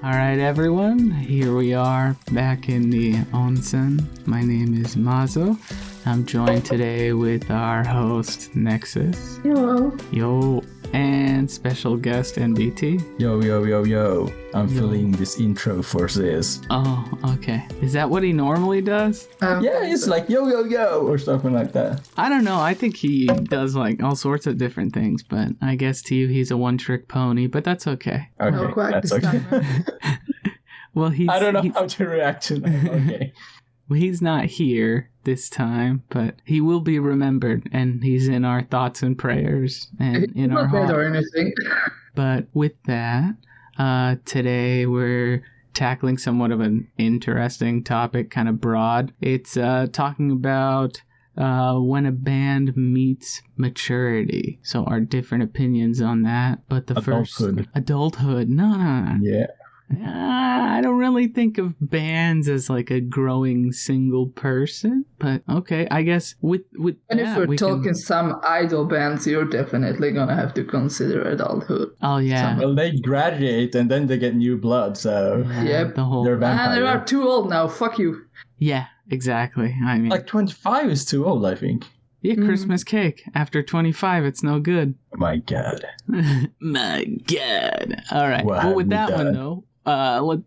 All right, everyone. Here we are back in the onsen. My name is Mazo. I'm joined today with our host, Nexus. Hello. Yo. And special guest, NBT. Yo. I'm feeling this intro for this. Oh, okay. Is that what he normally does? Yeah, it's like yo or something like that. I don't know. I think he does like all sorts of different things, but I guess to you he's a one-trick pony, but that's okay. Okay, that's okay. Well, I don't know how to react to that. Okay. Well, he's not here this time, but he will be remembered, and he's in our thoughts and prayers and in our heart. Or anything. But with that, today we're tackling somewhat of an interesting topic, kind of broad. It's talking about when a band meets maturity. So our different opinions on that. But the adulthood. No. Yeah. I don't really think of bands as like a growing single person, but okay, I guess with and that, if we're talking some idol bands, you're definitely gonna have to consider adulthood. Oh yeah. Well, they graduate and then they get new blood, so yep, they're vampires. They are too old now. Fuck you. Yeah, exactly. I mean, like 25 is too old, I think. Yeah, Christmas cake. After 25, it's no good. My God. My God. All right. What well, with that done? one though.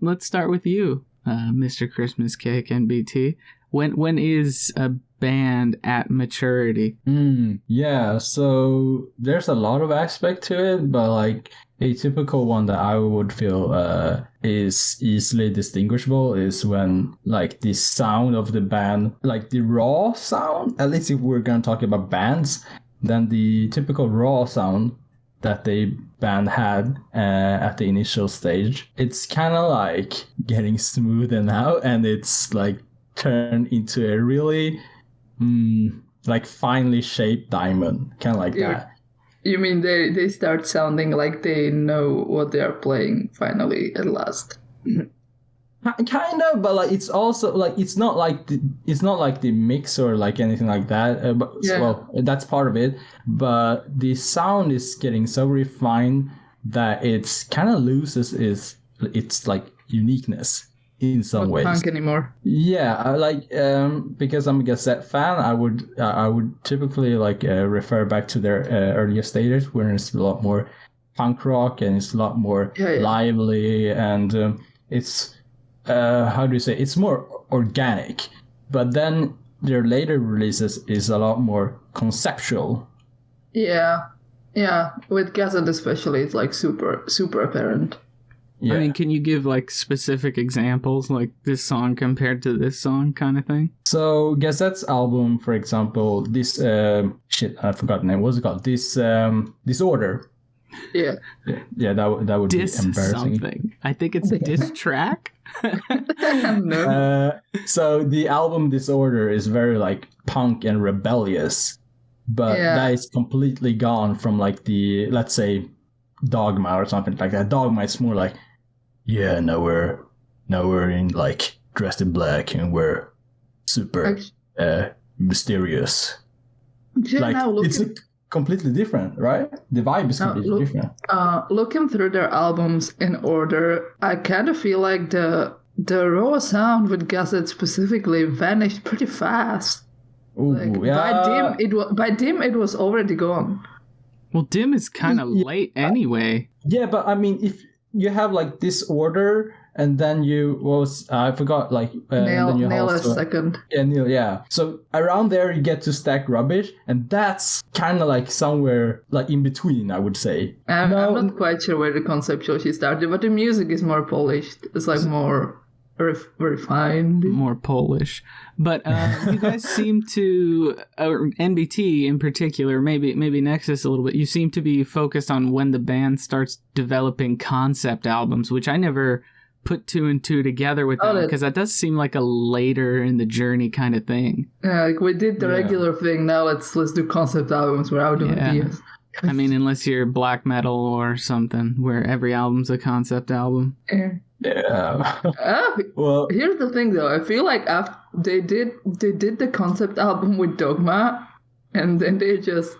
Let's start with you, Mr. Christmas Cake NBT. When is a band at maturity? Yeah, so there's a lot of aspect to it, but like a typical one that I would feel is easily distinguishable is when like the sound of the band, like the raw sound, at least if we're gonna talk about bands, then the typical raw sound that the band had at the initial stage, it's kind of like getting smoothed out, and it's like turned into a really like finely shaped diamond, kind of like that. You mean they start sounding like they know what they are playing finally at last? Kind of, but like it's also like it's not like the mix or like anything like that. But yeah. Well, that's part of it. But the sound is getting so refined that it's kind of loses its like uniqueness in some not ways. Punk anymore. Yeah, I like because I'm a Gazette fan. I would typically like refer back to their earlier stages where it's a lot more punk rock and it's a lot more lively and it's. How do you say? It's more organic, but then their later releases is a lot more conceptual. Yeah. With Gazette especially, it's like super apparent. Yeah. I mean, can you give like specific examples, like this song compared to this song, kind of thing? So Gazette's album, for example, this I forgot the name. What's it called? This Disorder. Yeah, that would be embarrassing. Something. I think it's a diss track. No. So the album Disorder is very like punk and rebellious, but that is completely gone from like the, let's say, Dogma or something like that. Dogma is more like, now we're in like dressed in black and we're super mysterious. Like it's completely different, right? The vibe is completely different. Looking through their albums in order, I kind of feel like the raw sound with Gazette specifically vanished pretty fast. Ooh, yeah. By Dim it was already gone. Well, Dim is kind of late anyway. Yeah, but I mean, if you have like Disorder and then I forgot, like Nail a second. Yeah, Neil, yeah. So around there you get to Stack Rubbish, and that's kind of like somewhere like in between, I would say. I'm not quite sure where the conceptual she started, but the music is more polished. It's like more refined, more Polish. But you guys seem to, or NBT in particular, maybe Nexus a little bit, you seem to be focused on when the band starts developing concept albums, which I never put two and two together with them, because that does seem like a later in the journey kind of thing. Yeah, like we did the regular thing, now let's do concept albums. We're out of ideas. I mean, unless you're black metal or something where every album's a concept album. Yeah. Well, here's the thing though. I feel like after they did the concept album with Dogma, and then they just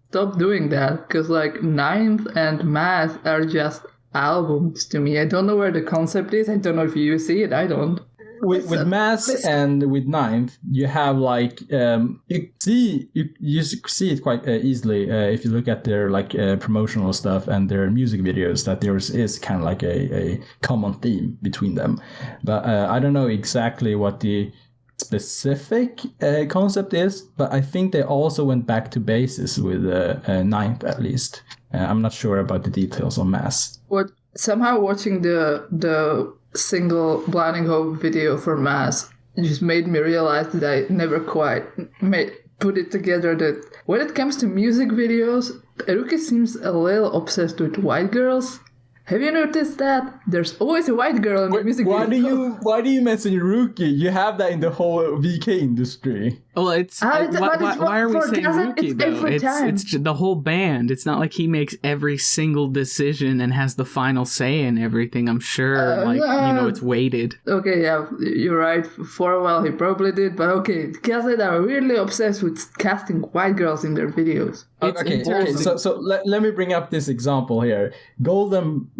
stopped doing that because like Ninth and Math are just albums to me. I don't know where the concept is. I don't know if you see it. I don't. With Mass and with Ninth, you have like you see it quite easily if you look at their like promotional stuff and their music videos, that there is kind of like a common theme between them. But I don't know exactly what the specific concept is, but I think they also went back to basis with Ninth at least. I'm not sure about the details on Mass. What somehow watching the single Blinding Hope video for Mass just made me realize that I never quite put it together that when it comes to music videos, Eruki seems a little obsessed with white girls. Have you noticed that? There's always a white girl in the music video. Why do you mention Rookie? You have that in the whole VK industry. Well, why are we saying Rookie though? It's the whole band. It's not like he makes every single decision and has the final say in everything. I'm sure, it's weighted. Okay, yeah, you're right. For a while he probably did, but okay, Gazette are really obsessed with casting white girls in their videos. Okay. So let me bring up this example here. Golden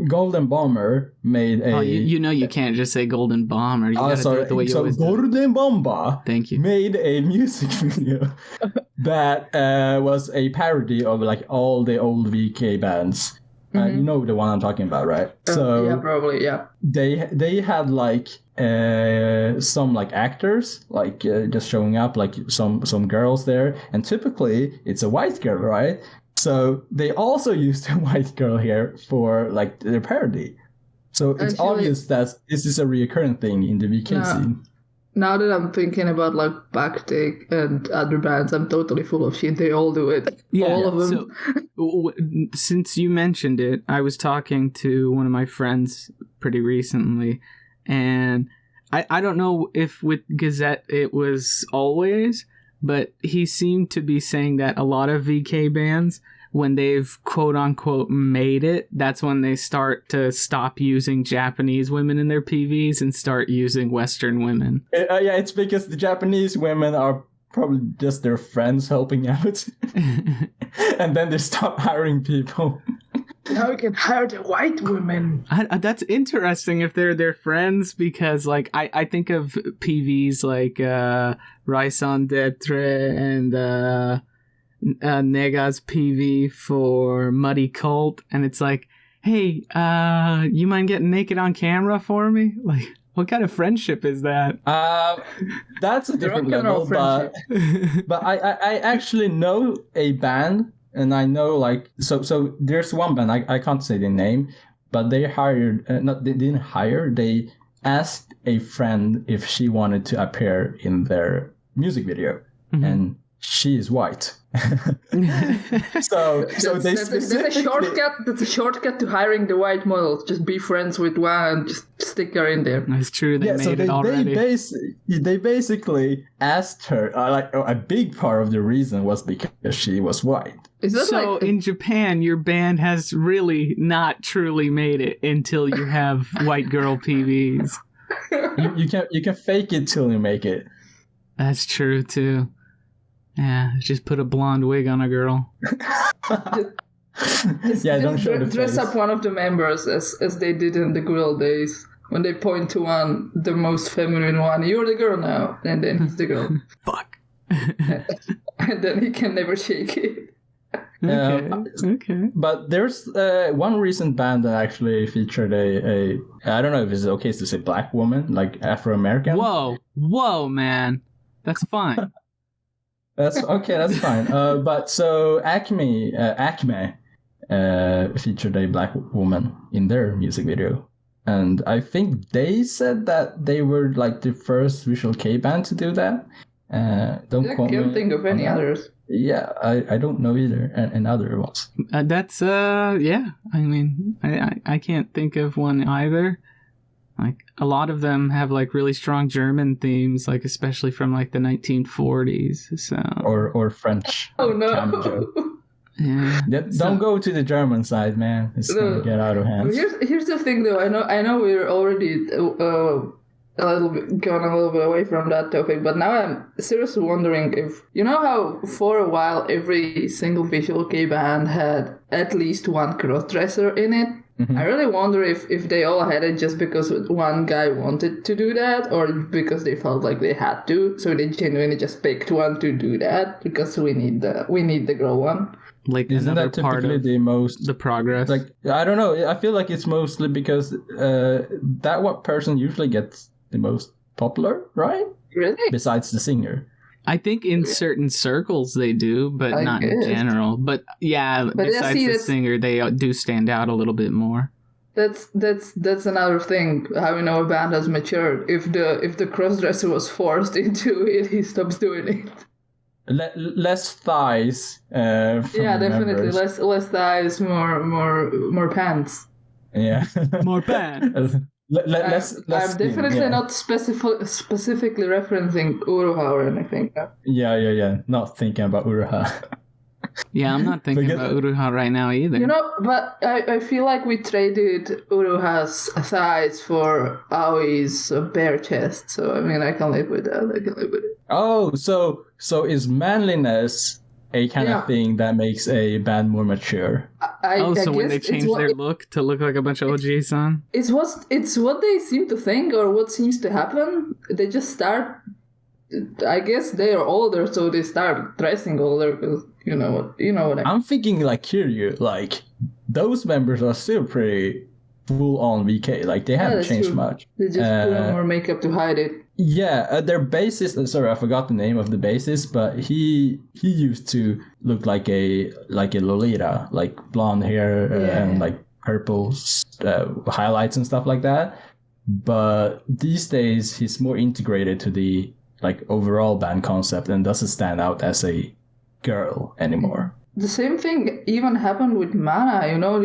Bomber made a... Oh, you can't just say Golden Bomber. You gotta do it the way you always do. Golden Bomber Thank you. made a music video that was a parody of like all the old VK bands. You know the one I'm talking about, right? Yeah, probably, yeah. They had like some like actors like just showing up, like some girls there, and typically it's a white girl, right? So they also used a white girl here for like their parody. So it's obvious that this is a recurrent thing in the VK scene. Now that I'm thinking about like Backtake and other bands, I'm totally full of shit. They all do it. Yeah, all of them. So, since you mentioned it, I was talking to one of my friends pretty recently, and I don't know if with Gazette it was always, but he seemed to be saying that a lot of VK bands, when they've quote-unquote made it, that's when they start to stop using Japanese women in their PVs and start using Western women. Yeah, it's because the Japanese women are probably just their friends helping out. And then they stop hiring people. Now we can hire the white women. That's interesting if they're their friends, because like I think of PVs like Raison d'Etre and... Nega's PV for Muddy Cult, and it's like, hey, you mind getting naked on camera for me? Like, what kind of friendship is that? That's a different level, but I actually know a band, and I know like so there's one band, I can't say the name, but they hired they didn't hire, they asked a friend if she wanted to appear in their music video, and she is white. so they specifically... That's a shortcut to hiring the white models. Just be friends with one and just stick her in there. That's true. They made it already. They basically asked her. A big part of the reason was because she was white. So in Japan, your band has really not truly made it until you have white girl PVs. You can fake it till you make it. That's true too. Yeah, just put a blonde wig on a girl. Don't show the dress face. up one of the members as they did in the good old days. When they point to the most feminine one, you're the girl now, and then he's the girl. Fuck. And then he can never shake it. Okay. But there's one recent band that actually featured a I don't know if it's okay to say black woman, like Afro-American. Whoa, man. That's fine. That's fine. But so Acme featured a black woman in their music video, and I think they said that they were like the first Visual-kei band to do that. I can't think of any others. Yeah, I don't know either, and other ones. That's yeah. I mean, I can't think of one either. Like, a lot of them have like really strong German themes, like especially from like the 1940s. So or French. Oh no! Yeah. Don't go to the German side, man. It's gonna get out of hand. Here's the thing, though. I know we're already a little bit away from that topic, but now I'm seriously wondering if you know how for a while every single Visual-kei band had at least one crossdresser in it. Mhm. I really wonder if they all had it just because one guy wanted to do that, or because they felt like they had to, so they genuinely just picked one to do that because we need the girl one. Like Isn't another that part typically of the most the progress. like? I don't know. I feel like it's mostly because that what person usually gets the most popular, right? Really? Besides the singer. I think in certain circles they do, but I not in guess. general. But yeah, But yeah, besides see, the that's- singer, they do stand out a little bit more. That's another thing. How we know a band has matured. If the crossdresser was forced into it, he stops doing it. Less thighs. From Yeah, the definitely members. less thighs, more pants. Yeah. More pants. Less I'm skin, definitely yeah. not specifically referencing Uruha or anything. Yeah. Not thinking about Uruha. Yeah, I'm not thinking Forget about that. Uruha right now either. You know, but I feel like we traded Uruha's thighs for Aoi's bare chest. So I mean, I can live with that. I can live with it. Oh, so is manliness a kind Yeah. of thing that makes a band more mature? Oh, so I when they guess change their look to look like a bunch of OG-san? it's what they seem to think or what seems to happen. They just start. I guess they are older, so they start dressing older because you know what I. I'm thinking like Kiryu, like those members are still pretty full on VK. Like they haven't that's changed true. much. They just put on more makeup to hide it. Yeah, their bassist. Sorry, I forgot the name of the bassist, but he used to look like a Lolita, like blonde hair and like purple highlights and stuff like that. But these days, he's more integrated to the like overall band concept and doesn't stand out as a girl anymore. The same thing even happened with Mana. You know,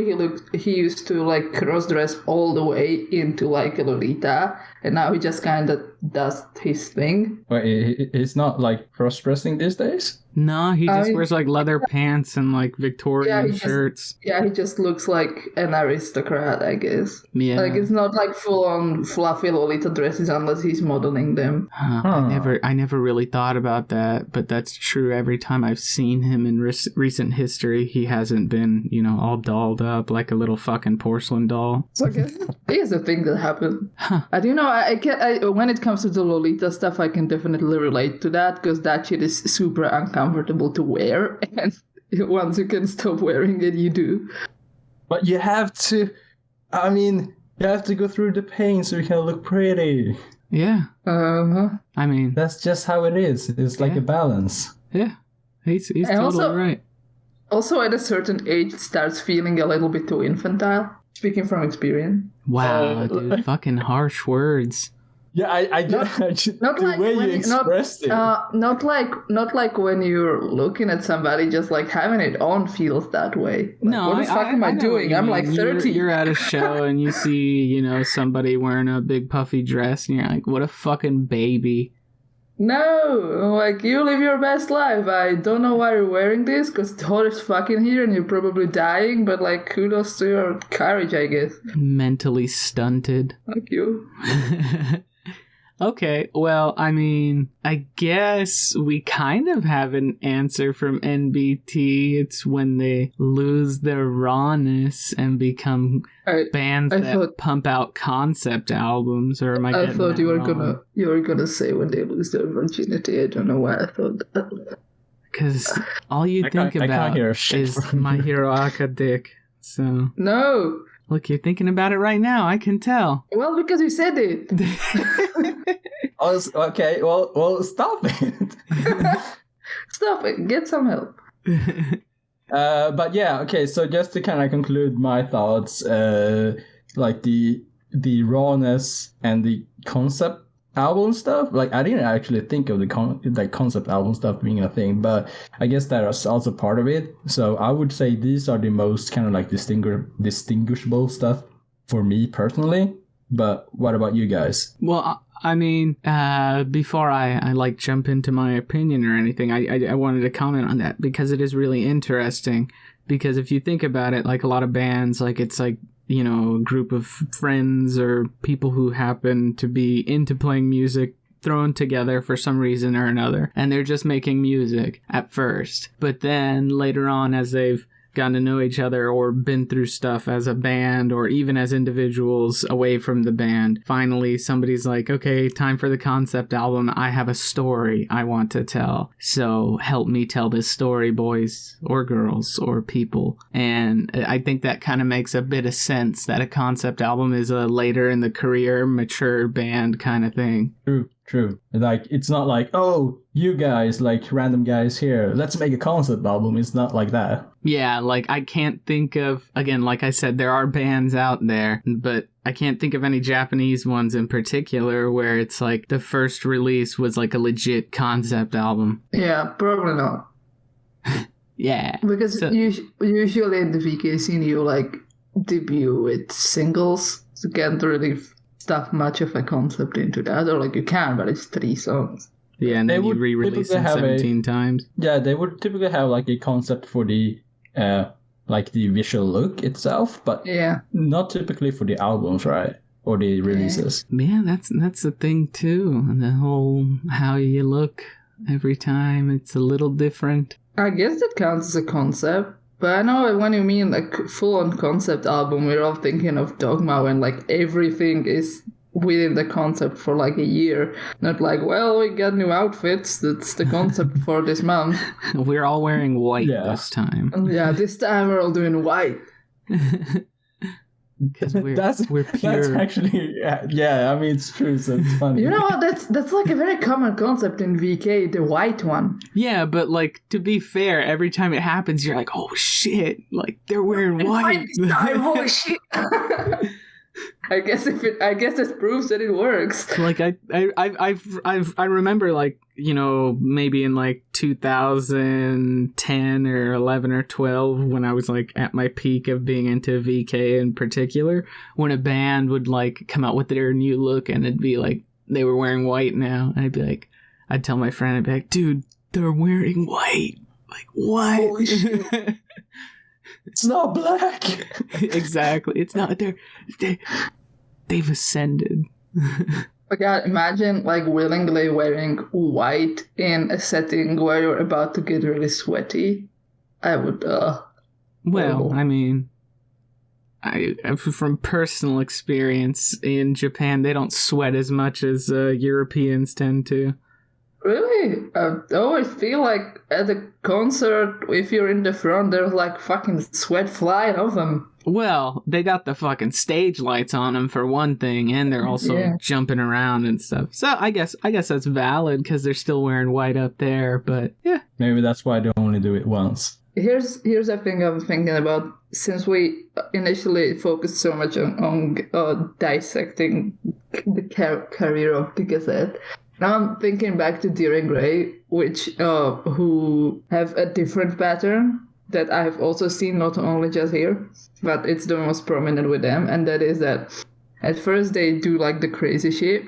he used to like cross dress all the way into like a Lolita, and now he just kind of does his thing. But it's not like cross dressing these days. No, he just wears like leather pants and like Victorian shirts. He just looks like an aristocrat, I guess. Yeah. Like it's not like full on fluffy Lolita dresses unless he's modeling them. I never really thought about that, but that's true. Every time I've seen him in recent history, he hasn't been, all dolled up like a little fucking porcelain doll. So I guess here's the thing that happened. I do know. When it comes to the Lolita stuff, I can definitely relate to that because that shit is super uncomfortable to wear, and once you can stop wearing it, you do. But you have to. I mean, you have to go through the pain so you can look pretty. Yeah. I mean, that's just how it is. It's like a balance. Yeah, he's totally right. Also, at a certain age, it starts feeling a little bit too infantile. Speaking from experience. Wow, dude, fucking harsh words. Yeah, I not the like way you expressed it. Not like when you're looking at somebody, just like having it on feels that way. Like, No, what the fuck am I doing? I'm like 30. You're at a show and you see, somebody wearing a big puffy dress, and you're like, what a fucking baby. No, like, you live your best life. I don't know why you're wearing this, because it's hot as fuck in here and you're probably dying, but, like, kudos to your courage, I guess. Mentally stunted. Fuck you. Okay, well, I mean, I guess we kind of have an answer from NBT. It's when they lose their rawness and become bands that pump out concept albums. Or am I getting thought that you were gonna say when they lose their virginity. I don't know why I thought that. Because all you think about is My Hero Academia. So no. Look, you're thinking about it right now. I can tell. Well, because you said it. Okay, well, stop it. Stop it. Get some help. But yeah, okay, so just to kind of conclude my thoughts, like the rawness and the concept album stuff, like I didn't actually think of the concept album stuff being a thing, but I guess that is also part of it. So I would say these are the most kind of like distinguishable stuff for me personally. But what about you guys? Well, I mean, before I like jump into my opinion or anything, I wanted to comment on that because it is really interesting. Because if you think about it, like a lot of bands, like it's like, a group of friends or people who happen to be into playing music thrown together for some reason or another, and they're just making music at first. But then later on, as they've gotten to know each other or been through stuff as a band or even as individuals away from the band. Finally, somebody's like, okay, time for the concept album. I have a story I want to tell. So help me tell this story, boys or girls or people. And I think that kind of makes a bit of sense that a concept album is a later in the career, mature band kind of thing. True. Like, it's not like, oh, you guys, like random guys here, let's make a concept album. It's not like that. Yeah, like I can't think of, again, like I said, there are bands out there, but I can't think of any Japanese ones in particular where it's like the first release was like a legit concept album. Yeah, probably not. Yeah. Because usually in the VK scene, you like debut with singles. You can't really stuff much of a concept into that, or like you can, but it's 3 songs. Yeah, and then you re-release them 17 times. Yeah, they would typically have like a concept for the like the visual look itself, but not typically for the albums, right? Or the releases. Yeah, that's the thing too. The whole how you look every time, it's a little different. I guess that counts as a concept. But I know when you mean like full-on concept album, we're all thinking of Dogma when like everything is within the concept for like a year. Not like, well, we got new outfits. That's the concept for this month. We're all wearing white this time. Yeah, this time we're all doing white. Because we're pure. That's actually, yeah, I mean, it's true, so it's funny. You know what? That's like a very common concept in VK, the white one. Yeah, but like, to be fair, every time it happens, you're like, oh shit, like they're wearing white. Holy shit. I guess it proves that it works. Like I remember, like, you know, maybe in like 2010 or 11 or 12 when I was like at my peak of being into VK in particular, when a band would like come out with their new look and it'd be like they were wearing white now, and I'd tell my friend, I'd be like, dude, they're wearing white. Like, what? Holy shit. It's not black. Exactly. It's not. They've ascended. But God, imagine like willingly wearing white in a setting where you're about to get really sweaty. I would. Well, I mean, from personal experience in Japan, they don't sweat as much as Europeans tend to. Really? I always feel like at a concert, if you're in the front, there's like fucking sweat flying off them. Well, they got the fucking stage lights on them for one thing, and they're also jumping around and stuff. So I guess that's valid because they're still wearing white up there. But yeah, maybe that's why they only do it once. Here's a thing I'm thinking about. Since we initially focused so much on dissecting the career of the Gazette. Now I'm thinking back to Deer and Grey, which who have a different pattern that I've also seen not only just here, but it's the most prominent with them, and that is that at first they do like the crazy shit,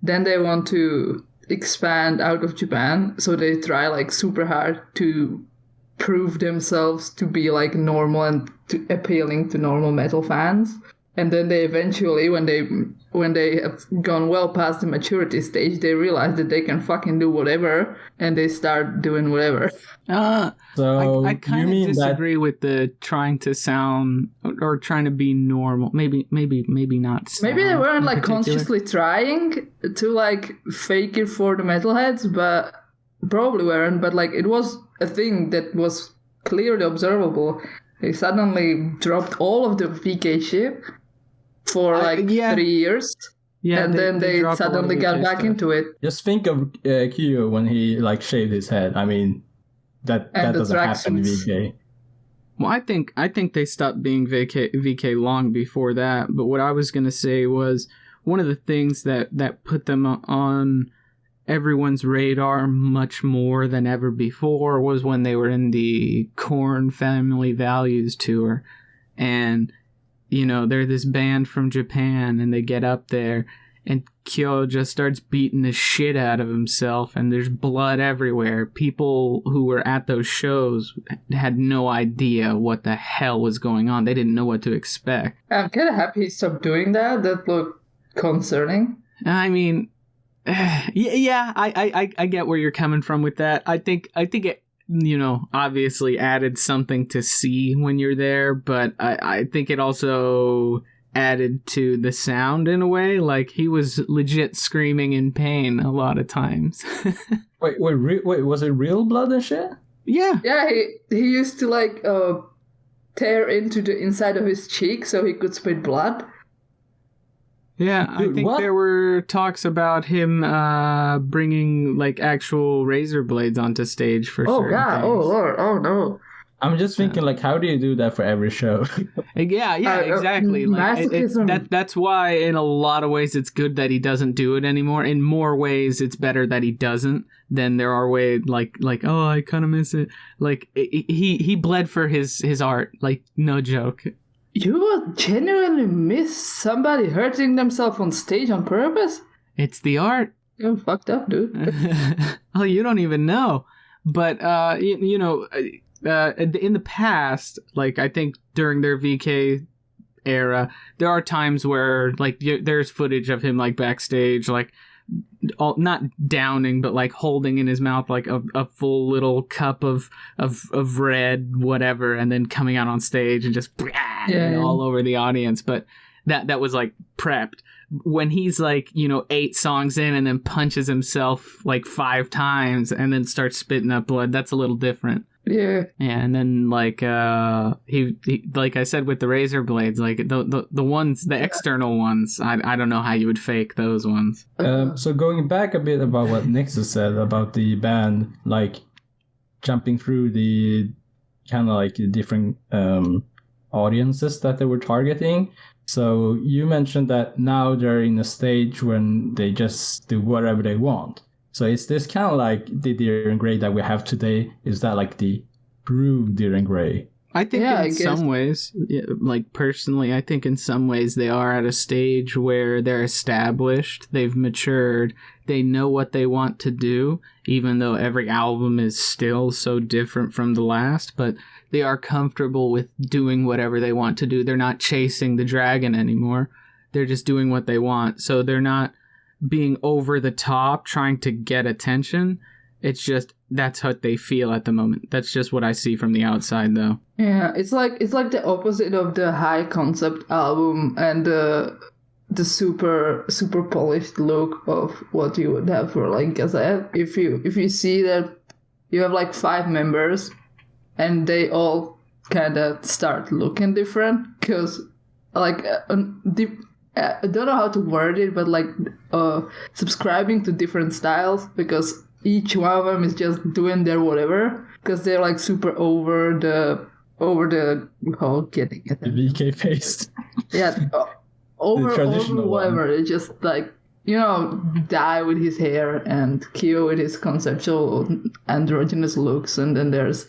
then they want to expand out of Japan, so they try like super hard to prove themselves to be like normal and appealing to normal metal fans. And then they eventually, when they have gone well past the maturity stage, they realize that they can fucking do whatever, and they start doing whatever. So I kind of disagree with the trying to sound or trying to be normal. Maybe not. Maybe they weren't like consciously trying to like fake it for the metalheads, but probably weren't. But like it was a thing that was clearly observable. They suddenly dropped all of the VK shit for like 3 years. Yeah, and then they suddenly got back into it. Just think of Kyo when he like shaved his head. I mean, that doesn't happen in VK. Well, I think they stopped being VK long before that. But what I was gonna say was one of the things that put them on everyone's radar much more than ever before was when they were in the Korn Family Values tour. And, you know, they're this band from Japan, and they get up there, and Kyo just starts beating the shit out of himself, and there's blood everywhere. People who were at those shows had no idea what the hell was going on. They didn't know what to expect. I'm kind of happy he stopped doing that. That looked concerning. I mean... Yeah, I get where you're coming from with that. I think obviously added something to see when you're there, but I think it also added to the sound in a way. Like, he was legit screaming in pain a lot of times. Wait, was it real blood and shit? Yeah. Yeah, he used to like tear into the inside of his cheek so he could spit blood. Yeah, Dude, I think what? there were talks about him bringing like actual razor blades onto stage for certain things. Oh Lord, oh no. I'm just thinking, like, how do you do that for every show? Yeah, exactly. Like, masochism. that's why in a lot of ways it's good that he doesn't do it anymore. In more ways, it's better that he doesn't than there are ways like oh, I kind of miss it. Like, he bled for his art. Like, no joke. You would genuinely miss somebody hurting themselves on stage on purpose? It's the art. You're fucked up, dude. Oh, you don't even know. But in the past, like, I think during their VK era, there are times where like there's footage of him like backstage, like not downing, but like holding in his mouth like a full little cup of red whatever, and then coming out on stage and just all over the audience. But that was like prepped. When he's like 8 songs in and then punches himself like 5 times and then starts spitting up blood, that's a little different. Yeah. And then like he like I said with the razor blades, like the ones, the external ones, I don't know how you would fake those ones. So going back a bit about what Nixon said about the band, like jumping through the kind of like different audiences that they were targeting. So you mentioned that now they're in a stage when they just do whatever they want. So is this kind of like the Deer and Grey that we have today? Is that like the true Deer and Grey? I think in some ways, like personally, I think in some ways they are at a stage where they're established, they've matured, they know what they want to do, even though every album is still so different from the last, but they are comfortable with doing whatever they want to do. They're not chasing the dragon anymore. They're just doing what they want. So they're not being over the top, trying to get attention. It's just, that's what they feel at the moment. That's just what I see from the outside, though. Yeah, it's like the opposite of the high concept album and the super polished look of what you would have for like Gazette. If you see that you have like 5 members and they all kind of start looking different, because like I don't know how to word it, but like subscribing to different styles, because each one of them is just doing their whatever, because they're like super over the getting it. The VK face. Yeah, over whatever. One. It's just like, Die with his hair and Kyo with his conceptual androgynous looks, and then there's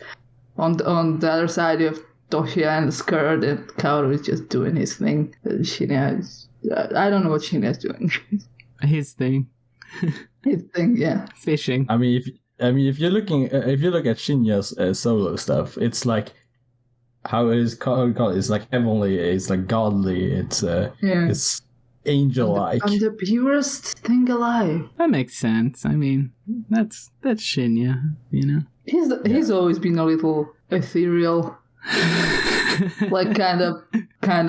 on the other side you have Toshia and the skirt, and Kaoru is just doing his thing. Shinya is, I don't know what Shinya is doing. His thing. His thing, yeah. Fishing. I mean, if you look at Shinya's solo stuff, it's like how it is called. It's like heavenly. It's like godly. It's it's angel-like. I'm the purest thing alive. That makes sense. I mean, that's Shinya. He's always been a little ethereal. Like kind of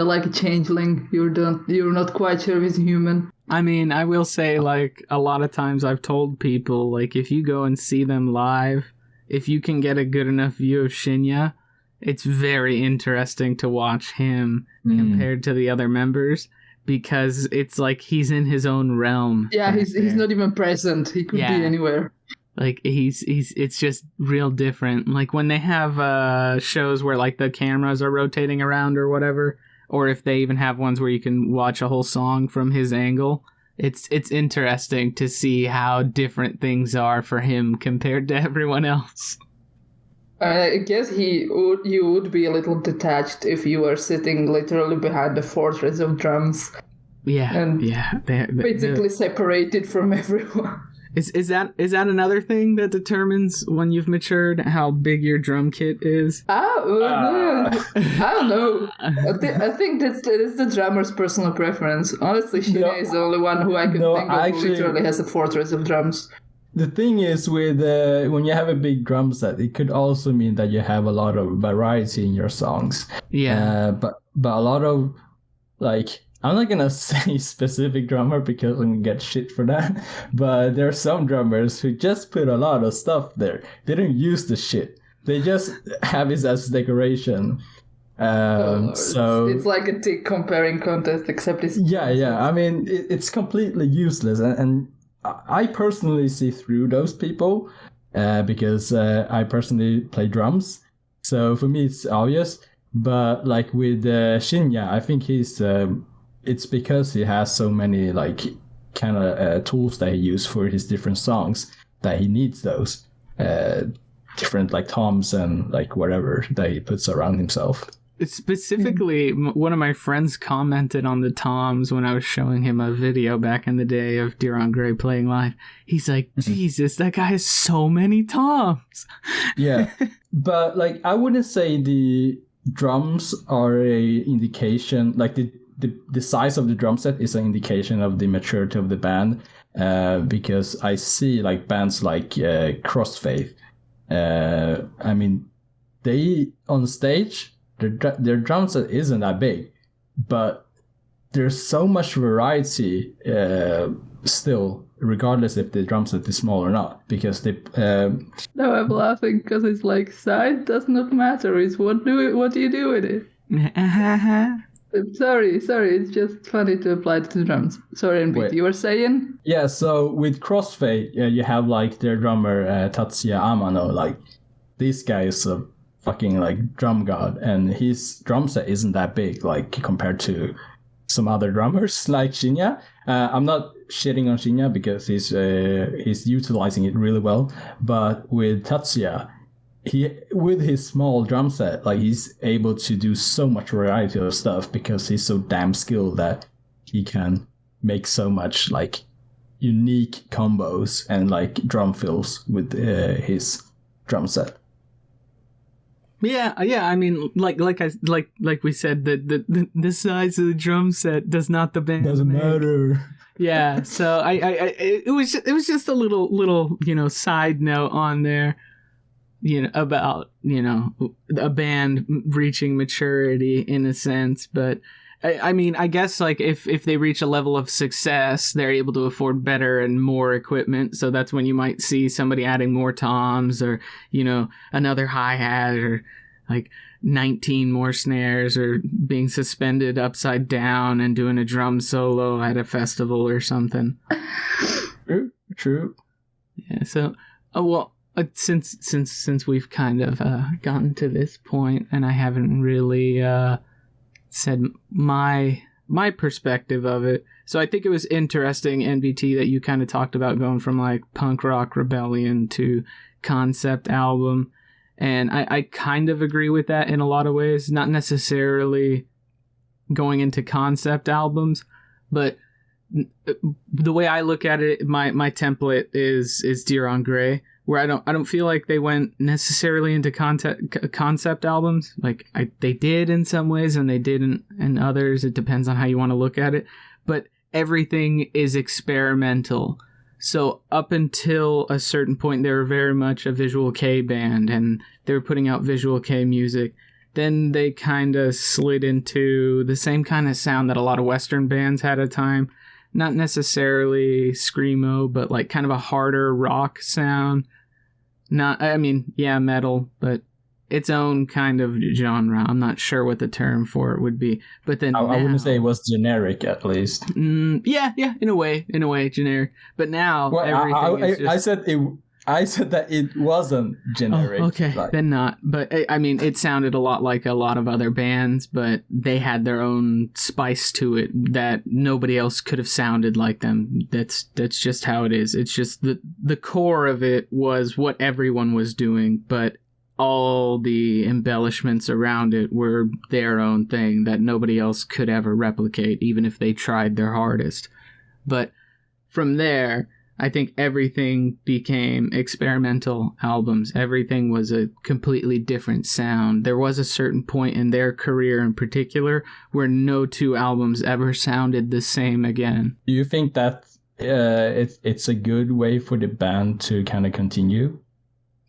like a changeling. You're not quite sure if he's human. I mean, I will say, like, a lot of times I've told people, like, if you go and see them live, if you can get a good enough view of Shinya, it's very interesting to watch him compared to the other members, because it's like he's in his own realm. Yeah, he's not even present. He could be anywhere. Like, it's just real different. Like, when they have shows where, like, the cameras are rotating around or whatever, or if they even have ones where you can watch a whole song from his angle, it's interesting to see how different things are for him compared to everyone else. I guess you would be a little detached if you were sitting literally behind the fortress of drums. Yeah, and basically they're separated from everyone. Is that another thing that determines when you've matured, how big your drum kit is? I don't know. I think that's the drummer's personal preference. Honestly, Shinya is the only one who I can think of who literally has a fortress of drums. the thing is with when you have a big drum set, it could also mean that you have a lot of variety in your songs. Yeah. But a lot of like, I'm not gonna say specific drummer because I'm gonna get shit for that. But there are some drummers who just put a lot of stuff there. They don't use the shit. They just have it as decoration. So it's like a tick comparing contest, except it's yeah. I mean, it's completely useless, and I personally see through those people because I personally play drums. So for me, it's obvious. But like with Shinya, I think he's it's because he has so many like kind of tools that he uses for his different songs that he needs those different like toms and like whatever that he puts around himself. Specifically, one of my friends commented on the toms when I was showing him a video back in the day of Diron Gray playing live. He's like, Jesus, that guy has so many toms. Yeah, but like I wouldn't say the drums are a indication, like the size of the drum set is an indication of the maturity of the band, because I see like bands like Crossfaith. I mean, they on stage, their drum set isn't that big, but there's so much variety still, regardless if the drum set is small or not, because they. No, I'm laughing because it's like size does not matter. It's what do you do with it? Sorry, it's just funny to apply to drums. Sorry, NBT, you were saying? Yeah, so with Crossfade, you have like their drummer Tatsuya Amano. Like this guy is a fucking like drum god, and his drum set isn't that big, like compared to some other drummers like Shinya. I'm not shitting on Shinya because he's utilizing it really well, but with Tatsuya, he with his small drum set, like he's able to do so much variety of stuff because he's so damn skilled that he can make so much like unique combos and like drum fills with his drum set. Yeah. I mean, like we said, the size of the drum set does not the band doesn't make. matter. Yeah. So it was just a little side note on there, about a band reaching maturity in a sense, but. I mean, I guess like if they reach a level of success, they're able to afford better and more equipment. So that's when you might see somebody adding more toms or, another hi-hat or like 19 more snares or being suspended upside down and doing a drum solo at a festival or something. True. Yeah. So, since we've kind of gotten to this point and I haven't really said my perspective of it. So I think it was interesting, NBT, that you kind of talked about going from like punk rock rebellion to concept album. And I kind of agree with that in a lot of ways, not necessarily going into concept albums, but the way I look at it, my template is Diron Gray, where I don't feel like they went necessarily into concept albums. Like they did in some ways and they didn't in others. It depends on how you want to look at it. But everything is experimental. So up until a certain point, they were very much a Visual-kei band and they were putting out Visual-kei music. Then they kind of slid into the same kind of sound that a lot of Western bands had at the time. Not necessarily screamo, but like kind of a harder rock sound. Metal, but its own kind of genre. I'm not sure what the term for it would be. But then I wouldn't say it was generic, at least. Yeah, in a way, generic. But now everything is just... I said that it wasn't generic. Oh, okay, then not. But I mean, it sounded a lot like a lot of other bands, but they had their own spice to it that nobody else could have sounded like them. That's just how it is. It's just the core of it was what everyone was doing, but all the embellishments around it were their own thing that nobody else could ever replicate, even if they tried their hardest. But from there, I think everything became experimental albums. Everything was a completely different sound. There was a certain point in their career in particular where no two albums ever sounded the same again. Do you think that it's a good way for the band to kind of continue?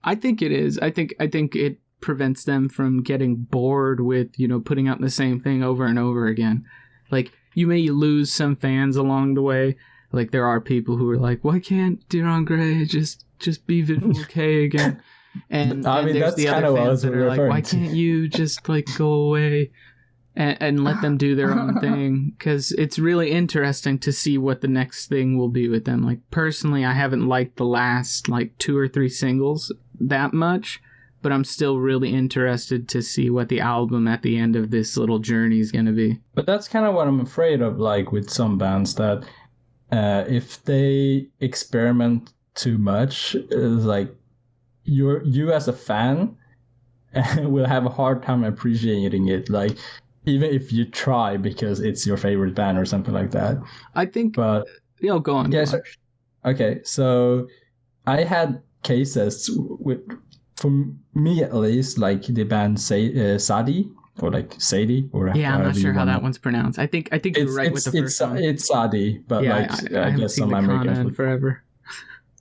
I think it is. I think it prevents them from getting bored with, putting out the same thing over and over again. Like, you may lose some fans along the way. Like, there are people who are like, why can't Diron Gray just be Visual-kei again? And there's that's the other fans that are like, why can't you just like go away and let them do their own thing? Because it's really interesting to see what the next thing will be with them. Like, personally, I haven't liked the last like 2 or 3 singles that much, but I'm still really interested to see what the album at the end of this little journey is going to be. But that's kind of what I'm afraid of, like with some bands, that if they experiment too much, like you as a fan will have a hard time appreciating it. Like, even if you try because it's your favorite band or something like that. I think. But go on. Yeah. Go on. Okay, so I had cases with, for me at least, like the band Sadi, or like Sadie, or yeah, I'm not sure how that one's pronounced. I think you're right with the first one. It's Sadi, but yeah, like I guess some Americans in forever.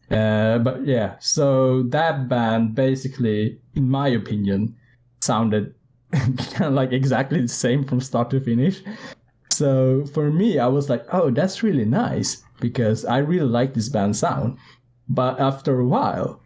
But yeah, so that band basically, in my opinion, sounded kind of like exactly the same from start to finish. So for me, I was like, oh, that's really nice, because I really like this band's sound. But after a while,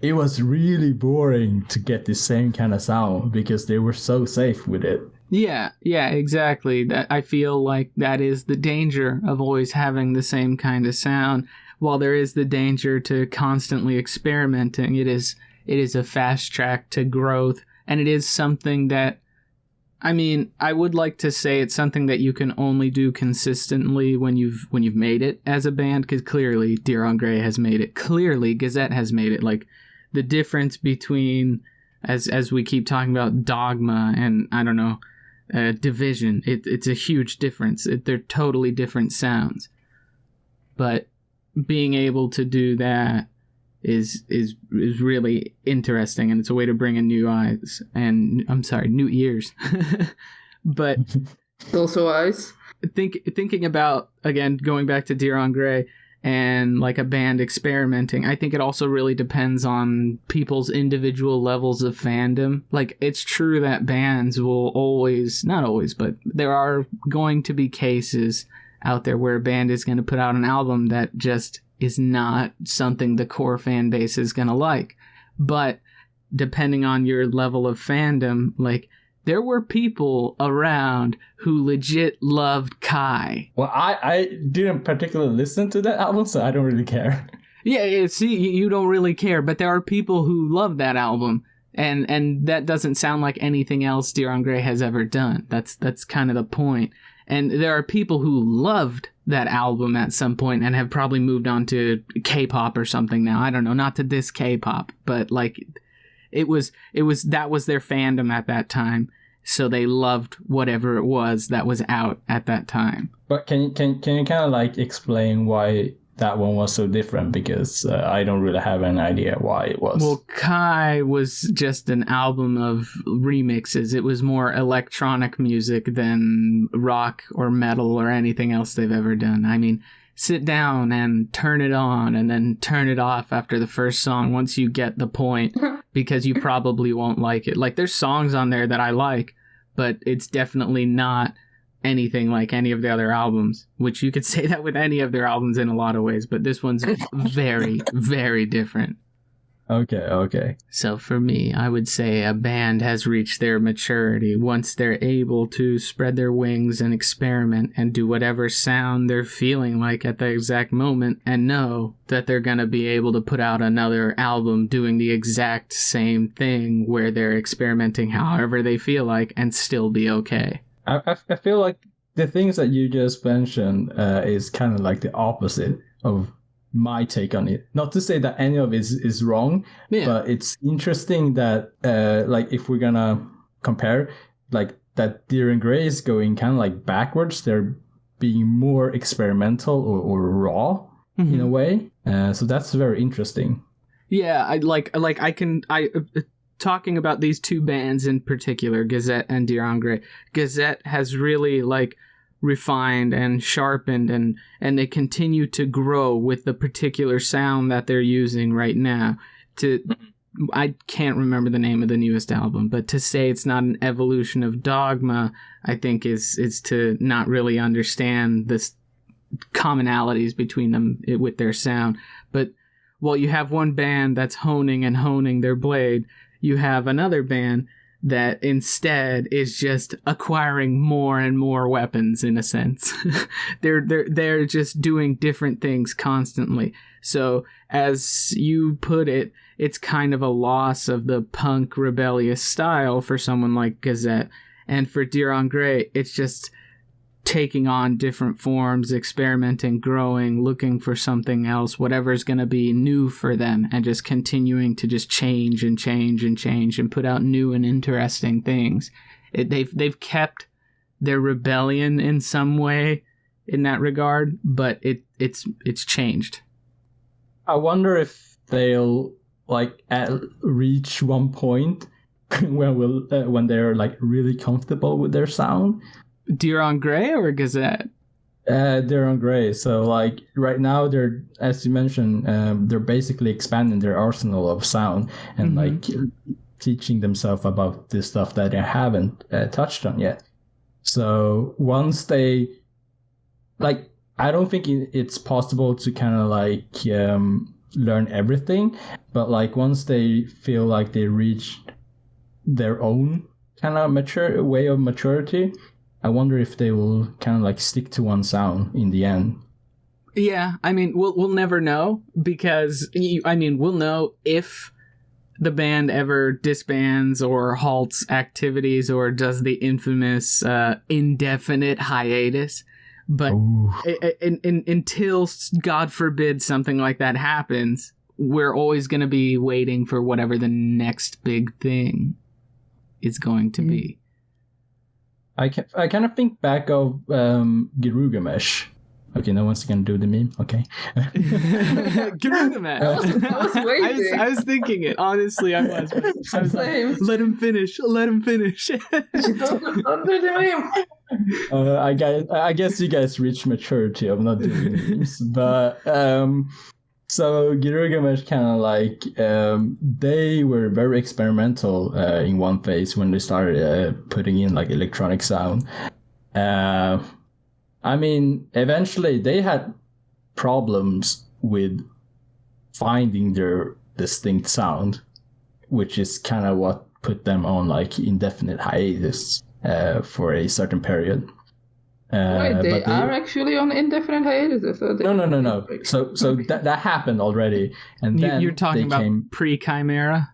it was really boring to get the same kind of sound because they were so safe with it. Yeah, exactly. That I feel like that is the danger of always having the same kind of sound. While there is the danger to constantly experimenting, it is a fast track to growth, and it is something that, I mean, I would like to say it's something that you can only do consistently when you've made it as a band, because clearly Diron Gray has made it. Clearly Gazette has made it. Like, the difference between, as we keep talking about, Dogma and, I don't know, Division, it's a huge difference. They're totally different sounds. But being able to do that is really interesting, and it's a way to bring in new eyes, and new ears. But also eyes. Thinking about, again, going back to Diron Gray and like a band experimenting, I think it also really depends on people's individual levels of fandom. Like, it's true that bands will always, not always, but there are going to be cases out there where a band is going to put out an album that just is not something the core fan base is going to like. But depending on your level of fandom, like, there were people around who legit loved Kai. Well, I didn't particularly listen to that album, so I don't really care. Yeah, see, you don't really care, but there are people who love that album, and that doesn't sound like anything else Diron Gray has ever done. That's kind of the point. And there are people who loved that album at some point and have probably moved on to K-pop or something now. I don't know, not to diss K-pop, but like, that was their fandom at that time. So they loved whatever it was that was out at that time. But can you kind of like explain why that one was so different? Because I don't really have an idea why it was. Well, Kai was just an album of remixes. It was more electronic music than rock or metal or anything else they've ever done. I mean, sit down and turn it on and then turn it off after the first song once you get the point, because you probably won't like it. Like, there's songs on there that I like, but it's definitely not anything like any of the other albums, which you could say that with any of their albums in a lot of ways, but this one's very, very different. Okay. So for me, I would say a band has reached their maturity once they're able to spread their wings and experiment and do whatever sound they're feeling like at the exact moment, and know that they're going to be able to put out another album doing the exact same thing where they're experimenting however they feel like and still be okay. I feel like the things that you just mentioned is kind of like the opposite of my take on it. Not to say that any of it is wrong, but it's interesting that like, if we're gonna compare, like, that Diron Gray is going kind of like backwards. They're being more experimental or raw in a way. So that's very interesting. Yeah, talking about these two bands in particular, Gazette and Diron Gray, Gazette has really like refined and sharpened, and they continue to grow with the particular sound that they're using right now. I can't remember the name of the newest album, but to say it's not an evolution of Dogma, I think is to not really understand the commonalities between them with their sound. But while you have one band that's honing their blade, you have another band that instead is just acquiring more and more weapons, in a sense. they're just doing different things constantly. So as you put it, it's kind of a loss of the punk rebellious style for someone like Gazette. And for Dir en Grey, it's just taking on different forms, experimenting, growing, looking for something else, whatever's going to be new for them, and just continuing to just change and change and change and put out new and interesting things. They've kept their rebellion in some way in that regard, but it's changed. I wonder if they'll reach one point when they're like really comfortable with their sound. Dir en Grey or Gazette? Dir en Grey. So like right now they're, as you mentioned, they're basically expanding their arsenal of sound and like teaching themselves about this stuff that they haven't touched on yet. So once they I don't think it's possible to kind of learn everything, but like once they feel like they reached their own kind of mature way of maturity, I wonder if they will kind of stick to one sound in the end. Yeah, I mean, we'll never know, because we'll know if the band ever disbands or halts activities or does the infamous indefinite hiatus. But until, God forbid, something like that happens, we're always going to be waiting for whatever the next big thing is going to be. I kind of think back of Gilgamesh. Okay, no one's going to do the meme. Okay. Gilgamesh. I was thinking it. Honestly, I was like, let him finish. Let him finish. Don't do the meme. I guess you guys reached maturity of not doing memes, but so Gilgamesh kind of they were very experimental in one phase when they started putting in electronic sound. I mean, eventually they had problems with finding their distinct sound, which is kind of what put them on indefinite hiatus for a certain period. Wait, they are actually on indefinite hiatus? No. So that happened already, and then you're talking about pre-Chimera?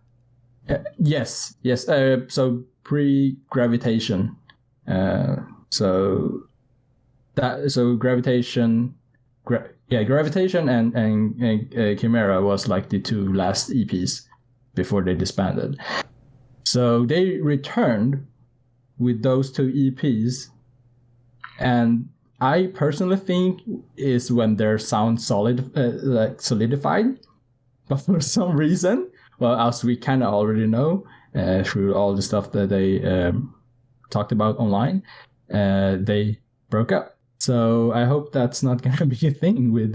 Yes. So pre-gravitation. Gravitation. Gravitation and Chimera was the two last EPs before they disbanded. So they returned with those two EPs. And I personally think is when their sound solidified, but for some reason, well, as we kind of already know through all the stuff that they talked about online, they broke up. So I hope that's not going to be a thing with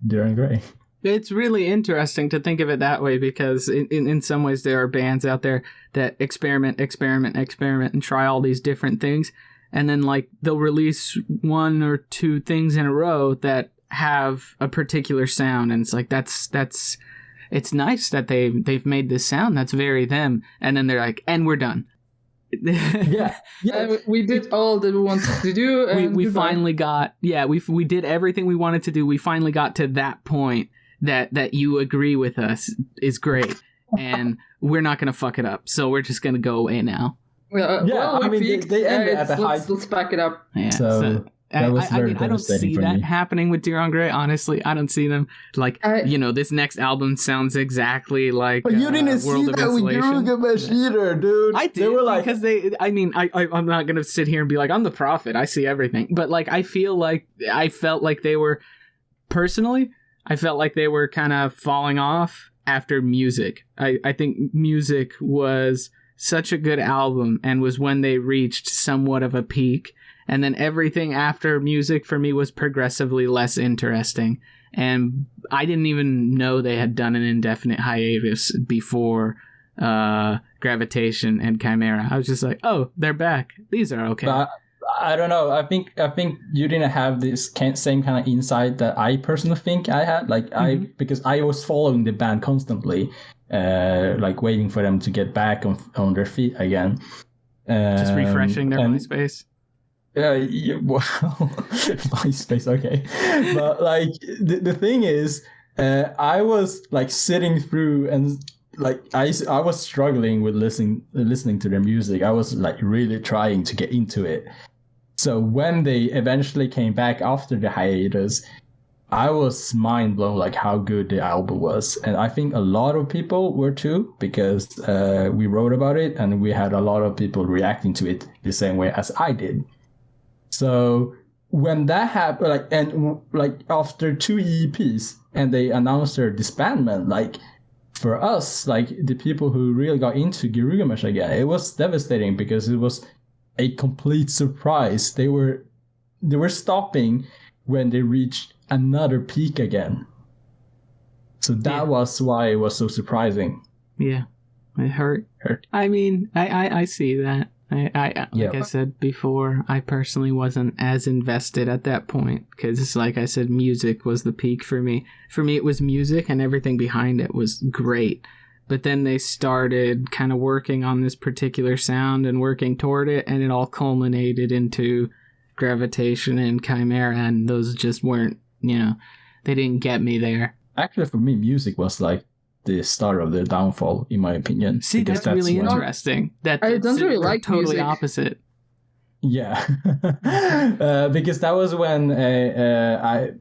Dir en Grey. It's really interesting to think of it that way, because in some ways there are bands out there that experiment, and try all these different things. And then they'll release one or two things in a row that have a particular sound, and it's it's nice that they've made this sound that's very them. And then they're and we're done. Yeah. We did all that we wanted to do. And we finally got we did everything we wanted to do. We finally got to that point that you agree with us is great, and we're not gonna fuck it up. So we're just gonna go away now. They ended at the height. Let's back it up. Yeah, so that was very I don't see that happening with Dir en Grey. Honestly, I don't see them this next album sounds exactly like. But you didn't World see of that with Gilgamesh either, dude. I did. They were because they. I mean, I'm not gonna sit here and be I'm the prophet. I see everything, but I felt like they were personally. I felt like they were kind of falling off after Music. I think Music was such a good album and was when they reached somewhat of a peak, And then everything after music for me was progressively less interesting. And I didn't even know they had done an indefinite hiatus before Gravitation and Chimera. I was just like, oh, they're back. These are okay. But I don't know. I think you didn't have this same kind of insight that I personally think I had. Like because I was following the band constantly, like waiting for them to get back on their feet again. Just refreshing their MySpace. Yeah, well, MySpace, okay. But like the thing is, I was like sitting through and like I was struggling with listening to their music. I was like really trying to get into it. So when they eventually came back after the hiatus, I was mind blown like how good the album was. And I think a lot of people were too, because we wrote about it and we had a lot of people reacting to it the same way as I did. So when that happened, like after 2 EPs and they announced their disbandment, like for us, like the people who really got into Gilgamesh again, it was devastating because it was a complete surprise. They were stopping when they reached another peak again. So that was why it was so surprising. Yeah, it hurt. I mean, I see that. Like I said before, I personally wasn't as invested at that point because, like I said, music was the peak for me. For me, it was music and everything behind it was great. But then they started kind of working on this particular sound and working toward it, and it all culminated into Gravitation and Chimera, and those just weren't, they didn't get me there. Actually, for me, music was like the start of their downfall, in my opinion. See, that's really interesting. I don't really like totally music. Opposite. Yeah, because that was when I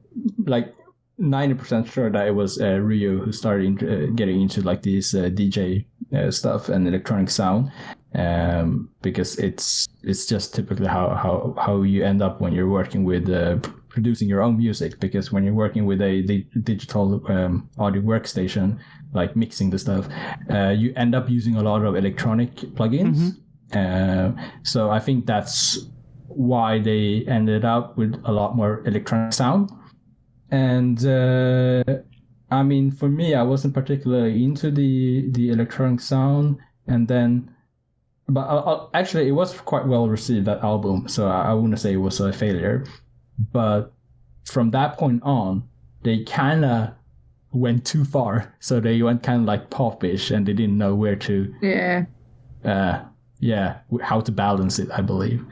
like 90% sure that it was Ryu who started getting into like this DJ stuff and electronic sound, because it's just typically how you end up when you're working with producing your own music. Because when you're working with a digital audio workstation, like mixing the stuff, you end up using a lot of electronic plugins. So I think that's why they ended up with a lot more electronic sound. And I mean, for me, I wasn't particularly into the electronic sound. And then, but actually, it was quite well received, that album. So I wouldn't say it was a failure. But from that point on, they kind of went too far. So they went kind of like popish, and they didn't know where to, how to balance it, I believe.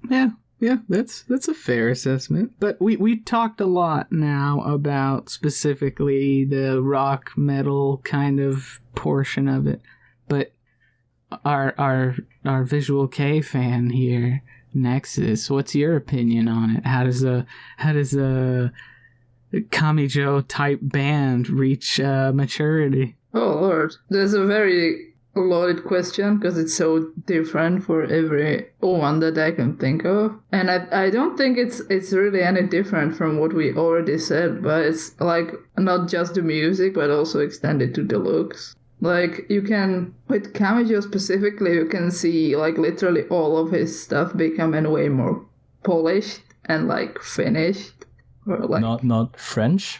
Yeah, that's a fair assessment. But we talked a lot now about specifically the rock metal kind of portion of it. But our Visual-kei fan here, Nexus, what's your opinion on it? How does a Kamijo type band reach maturity? Oh Lord, there's a very loaded question because it's so different for every one that I can think of, and I don't think it's really any different from what we already said, but it's like not just the music but also extended to the looks. Like you can, with Kamijo specifically, you can see like literally all of his stuff becoming way more polished and like finished, or like not French.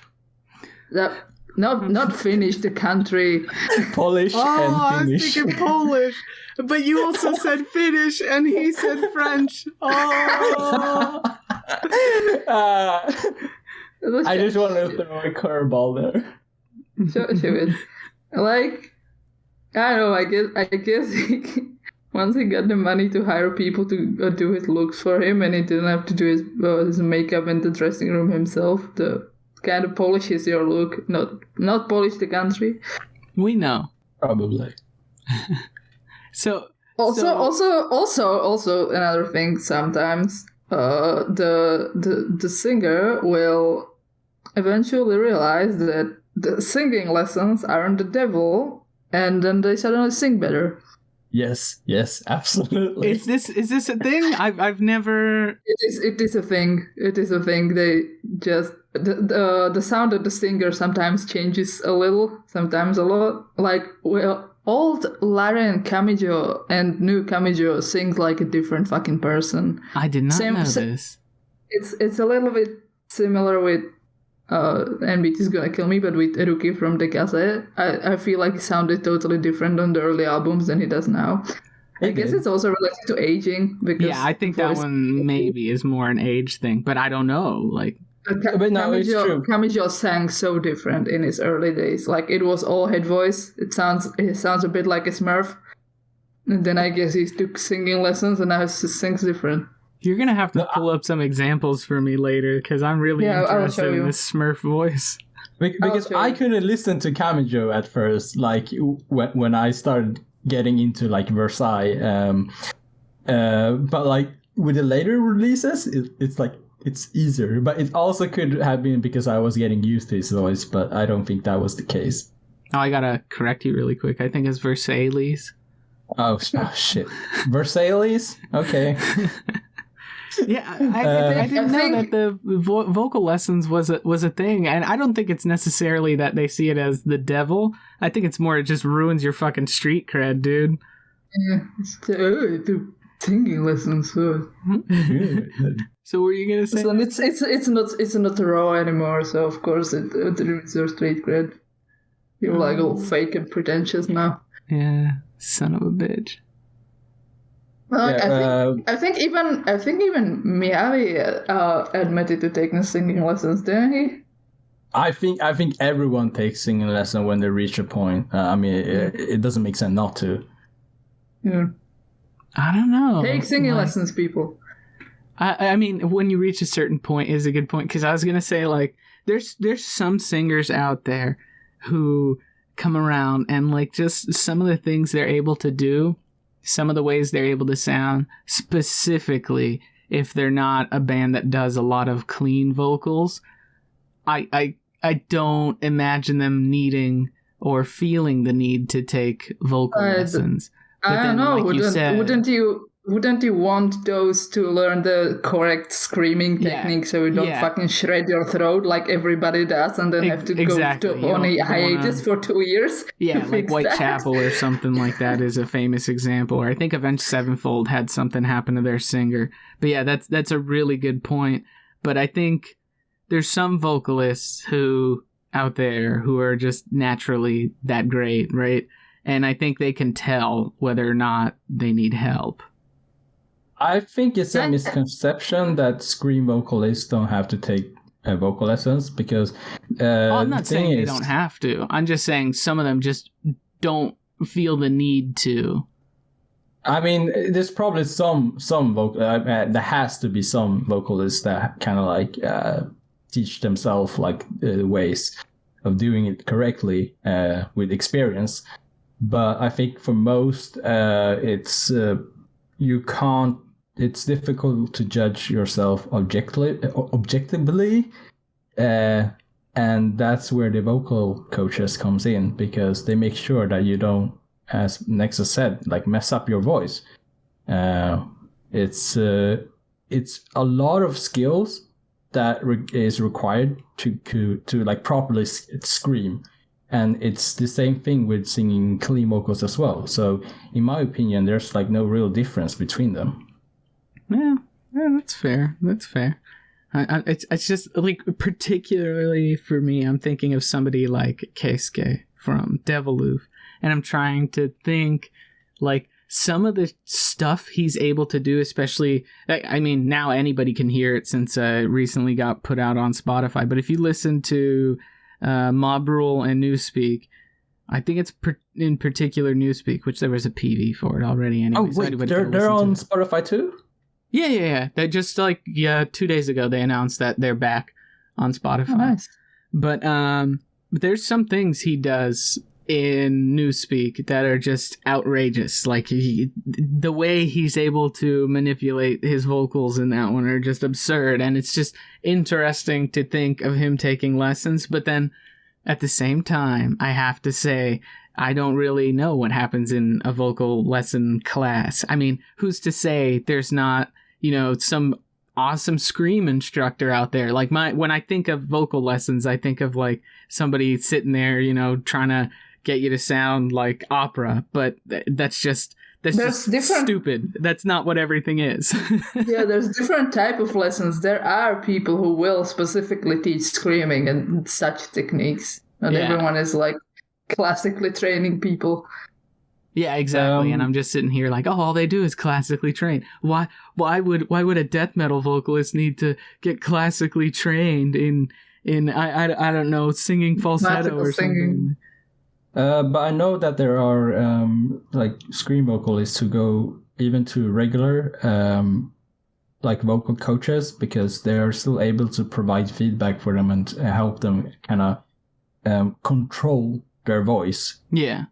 Not Finnish, the country. Polish and Finnish. I was thinking Polish, but you also said Finnish and he said French. Oh. I just want to throw a curveball there. Sure. Like, I don't know, I guess once he got the money to hire people to do his looks for him, and he didn't have to do his makeup in the dressing room himself, the kind of polishes your look, not polish the country. We know. Probably. Also another thing, sometimes the singer will eventually realize that the singing lessons aren't the devil, and then they suddenly sing better. Yes, absolutely. Is this a thing? I've never. It is a thing. It is a thing. They just the sound of the singer sometimes changes a little, sometimes a lot. Like, well, old Larry and Camijo and new Camijo sings like a different fucking person. I did not know this. It's a little bit similar with NBT's Gonna Kill Me, but with Eruki from the Kaze. I feel like he sounded totally different on the early albums than he does now. I guess it's also related to aging. Because yeah, I think that one maybe is more an age thing, but I don't know. Like, but no, it's true. Camijo sang so different in his early days. Like, it was all head voice. It sounds a bit like a Smurf. And then I guess he took singing lessons, and now he sings different. You're gonna have to pull up some example for me later, because I'm really interested in this Smurf voice. Because I couldn't listen to Camijo at first, like when I started getting into like Versailles. But like with the later releases, it's like it's easier. But it also could have been because I was getting used to his voice, but I don't think that was the case. Oh, I gotta correct you really quick. I think it's Versailles. Oh shit, Versailles. Okay. Yeah, I didn't know that the vocal lessons was a thing, and I don't think it's necessarily that they see it as the devil. I think it's more it just ruins your fucking street cred, dude. Yeah, it's the singing lessons. So what were you gonna say? So it's not raw anymore. So of course it ruins your street cred. You're like all fake and pretentious now. Yeah, son of a bitch. Well, I think even Miyavi admitted to taking singing lessons, didn't he? I think everyone takes singing lesson when they reach a point. I mean, it doesn't make sense not to. Yeah. I don't know. Take singing lessons, people. I mean, when you reach a certain point is a good point, because I was gonna say, like, there's some singers out there who come around and like just some of the things they're able to do. Some of the ways they're able to sound, specifically if they're not a band that does a lot of clean vocals, I don't imagine them needing or feeling the need to take vocal lessons. But I don't know. Like wouldn't you want those to learn the correct screaming technique so you don't fucking shred your throat like everybody does and then have to go on a hiatus for 2 years? Yeah, like Whitechapel or something like that is a famous example. Or I think Avenged Sevenfold had something happen to their singer. But yeah, that's a really good point. But I think there's some vocalists out there who are just naturally that great, right? And I think they can tell whether or not they need help. I think it's a misconception that scream vocalists don't have to take vocal lessons because... I'm not saying they don't have to. I'm just saying some of them just don't feel the need to. I mean, there's probably some vocal... there has to be some vocalists that kind of like teach themselves like ways of doing it correctly with experience. But I think for most, it's difficult to judge yourself objectively, and that's where the vocal coaches comes in, because they make sure that you don't, as Nexus said, like mess up your voice. It's a lot of skills that is required to like properly scream. And it's the same thing with singing clean vocals as well. So, in my opinion, there's like no real difference between them. Yeah, that's fair. That's fair. It's just like, particularly for me, I'm thinking of somebody like Keisuke from Deviloof, and I'm trying to think like some of the stuff he's able to do, especially, I mean, now anybody can hear it since it recently got put out on Spotify. But if you listen to Mob Rule and Newspeak, I think it's in particular Newspeak, which there was a PV for it already anyway. Oh, wait, they're on Spotify too? Yeah. They just 2 days ago they announced that they're back on Spotify. Oh, nice. But there's some things he does in Newspeak that are just outrageous. Like the way he's able to manipulate his vocals in that one are just absurd, and it's just interesting to think of him taking lessons. But then at the same time, I have to say, I don't really know what happens in a vocal lesson class. I mean, who's to say there's not, some awesome scream instructor out there? Like when I think of vocal lessons, I think of like somebody sitting there, trying to get you to sound like opera, but that's just stupid. That's not what everything is. Yeah, there's different type of lessons. There are people who will specifically teach screaming and such techniques. Not everyone is like classically training people. Yeah, exactly. And I'm just sitting here like, oh, all they do is classically train. Why would a death metal vocalist need to get classically trained in I don't know, singing falsetto or something? But I know that there are like scream vocalists who go even to regular like vocal coaches because they are still able to provide feedback for them and help them kind of control their voice. Yeah.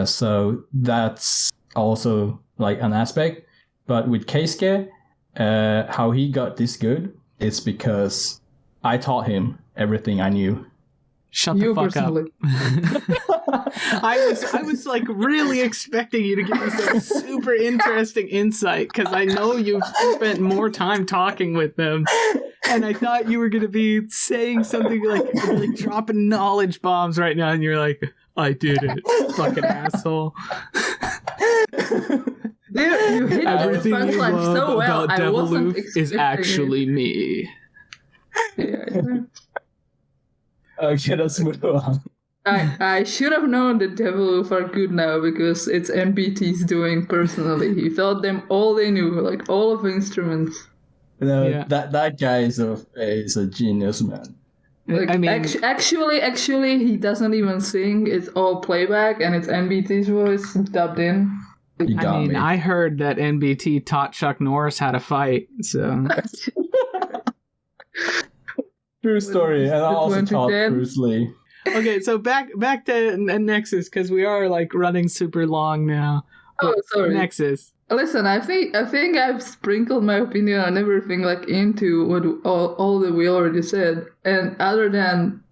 So that's also like an aspect. But with Keisuke, how he got this good is because I taught him everything I knew. Shut the fuck up. I was like really expecting you to give me some super interesting insight because I know you've spent more time talking with them. And I thought you were going to be saying something like dropping knowledge bombs right now. And you're like, I did it, fucking asshole. You hit everything you love so well. about Deviloof is actually me. Yeah. Okay, let's move on. I should have known that Deviloof are good now because it's MBT's doing personally. He taught them all they knew, like all of the instruments. No, that guy is a genius, man. Like, I mean, actually, he doesn't even sing. It's all playback, and it's NBT's voice dubbed in. I heard that NBT taught Chuck Norris how to fight. So true story, and I also taught Bruce Lee. Okay, so back to Nexus because we are like running super long now. Oh, sorry, Nexus. Listen, I think I've sprinkled my opinion on everything like into what all that we already said, and other than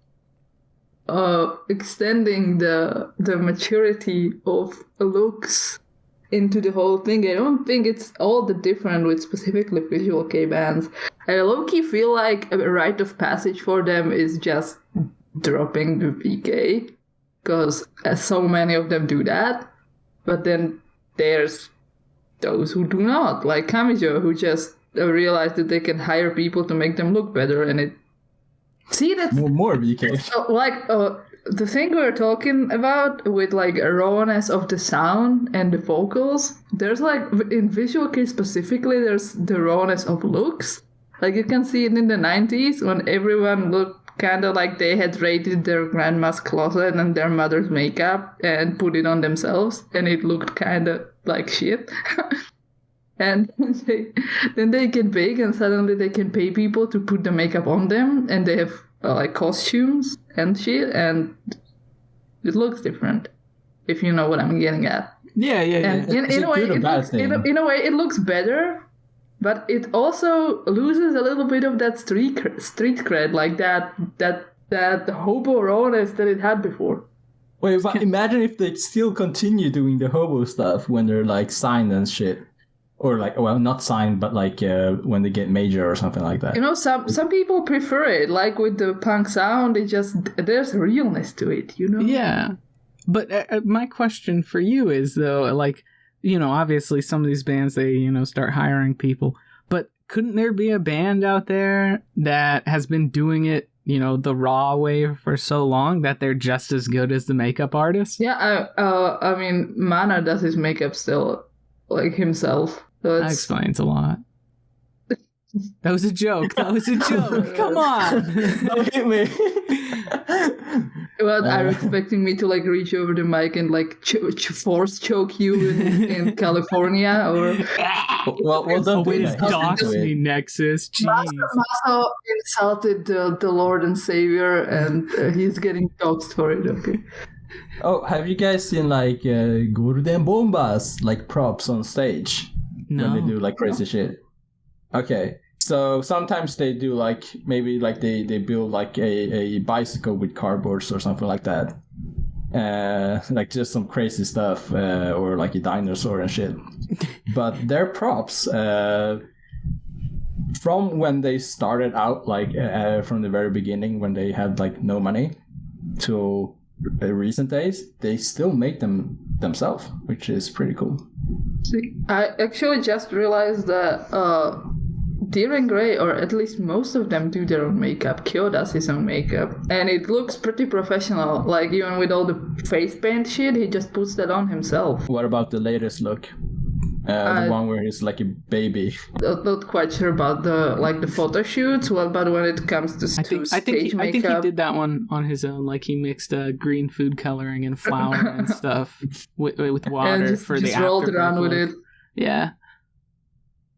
extending the maturity of looks into the whole thing, I don't think it's all that different with specifically Visual-kei bands. I low-key feel like a rite of passage for them is just dropping the VK, because so many of them do that, but then there's those who do not, like Kamijo, who just realize that they can hire people to make them look better, and it... See, that's... More VK. The thing we're talking about with, like, rawness of the sound and the vocals, there's, like, in Visual-kei specifically, there's the rawness of looks. Like, you can see it in the 90s, when everyone looked kind of like they had raided their grandma's closet and their mother's makeup and put it on themselves, and it looked kind of like shit. And then they get big and suddenly they can pay people to put the makeup on them, and they have like costumes and shit, and it looks different, if you know what I'm getting at. Yeah. And in a way, it looks better, but it also loses a little bit of that street cred, like that hobo rawness that it had before. Wait, but imagine if they still continue doing the hobo stuff when they're like signed and shit. Or like, well, not signed, but like when they get major or something like that. You know, some people prefer it. Like with the punk sound, there's realness to it, you know? Yeah. But my question for you is, though, like, you know, obviously some of these bands, they, you know, start hiring people. But couldn't there be a band out there that has been doing it, you know, the raw way for so long that they're just as good as the makeup artist? Yeah, I mean, Mana does his makeup still, like, himself. So that explains a lot. That was a joke. Come on. Don't hit me. Well, are you expecting me to like reach over the mic and like force choke you in California, or? Well, don't way to dox me, Nexus. Jeez. Maso insulted the Lord and Savior, and he's getting doxed for it. Okay. Oh, have you guys seen like Golden Bombas, like props on stage? No. When they do like crazy shit. Okay. So sometimes they do like, maybe like they build like a bicycle with cardboards or something like that. Like just some crazy stuff, or like a dinosaur and shit. But their props, from when they started out, like from the very beginning when they had like no money, to recent days, they still make them themselves, which is pretty cool. See, I actually just realized that Deering Gray, or at least most of them, do their own makeup. Kyo does his own makeup. And it looks pretty professional. Like, even with all the face paint shit, he just puts that on himself. What about the latest look? The one where he's like a baby. Not quite sure about the photo shoots, but when it comes to stage makeup... I think he did that one on his own. Like, he mixed green food coloring and flour and stuff with water for the after rolled around with it. Yeah.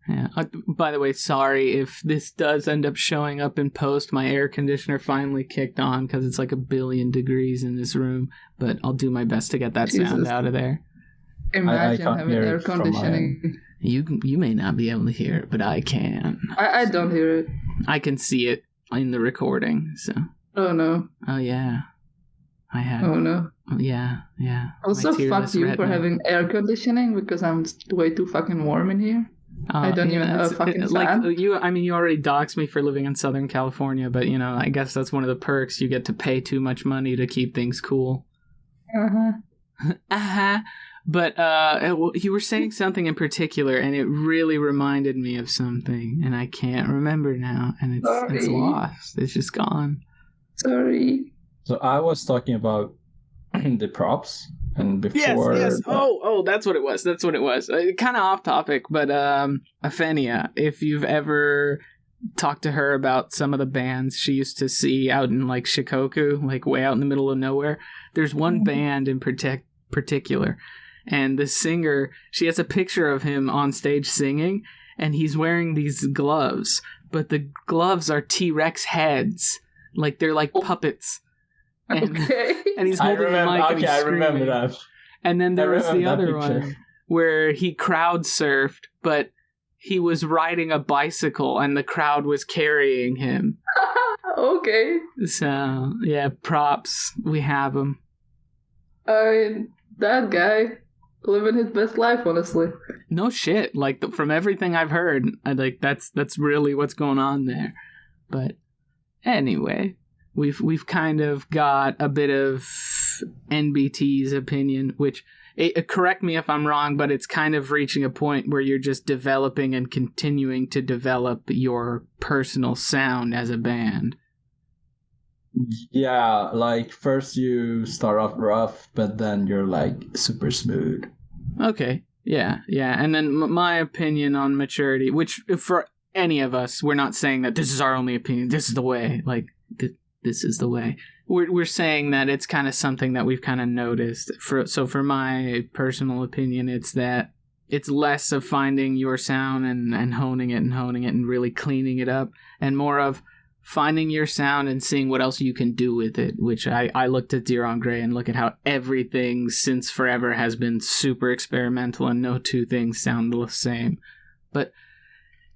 Yeah. By the way, sorry if this does end up showing up in post. My air conditioner finally kicked on because it's like 1 billion degrees in this room. But I'll do my best to get that sound out of there. Imagine having air conditioning. You may not be able to hear it, but I can. I don't hear it. I can see it in the recording. So. Oh no. Oh yeah. I have. Oh no. Yeah. Also, fuck you for having air conditioning because I'm way too fucking warm in here. I don't even have a fucking fan. Like you already doxed me for living in Southern California, but I guess that's one of the perks. You get to pay too much money to keep things cool. But you were saying something in particular, and it really reminded me of something, and I can't remember now, and it's lost. It's just gone. Sorry. So I was talking about the props, and before... Yes. Oh, that's what it was. Kind of off topic, but Aphenia, if you've ever talked to her about some of the bands she used to see out in, like, Shikoku, like, way out in the middle of nowhere, there's one band in particular... And the singer, she has a picture of him on stage singing, and he's wearing these gloves, but the gloves are T-Rex heads. Like, they're like puppets. And, and he's holding the mic and he's screaming. I remember that. And then there was the other one where he crowd surfed, but he was riding a bicycle and the crowd was carrying him. Okay. So, yeah, props. We have him. That guy... living his best life, honestly. No shit. Like, from everything I've heard, that's really what's going on there. But anyway, we've kind of got a bit of NBT's opinion, which, correct me if I'm wrong, but it's kind of reaching a point where you're just developing and continuing to develop your personal sound as a band. Yeah, like first you start off rough, but then you're like super smooth. Okay. Yeah. And then my opinion on maturity, which for any of us, we're not saying that this is our only opinion, this is the way, like, this is the way. We're saying that it's kind of something that we've kind of noticed. So for my personal opinion, it's that it's less of finding your sound and honing it and really cleaning it up, and more of finding your sound and seeing what else you can do with it, which I looked at Deering Gray and look at how everything since forever has been super experimental and no two things sound the same. But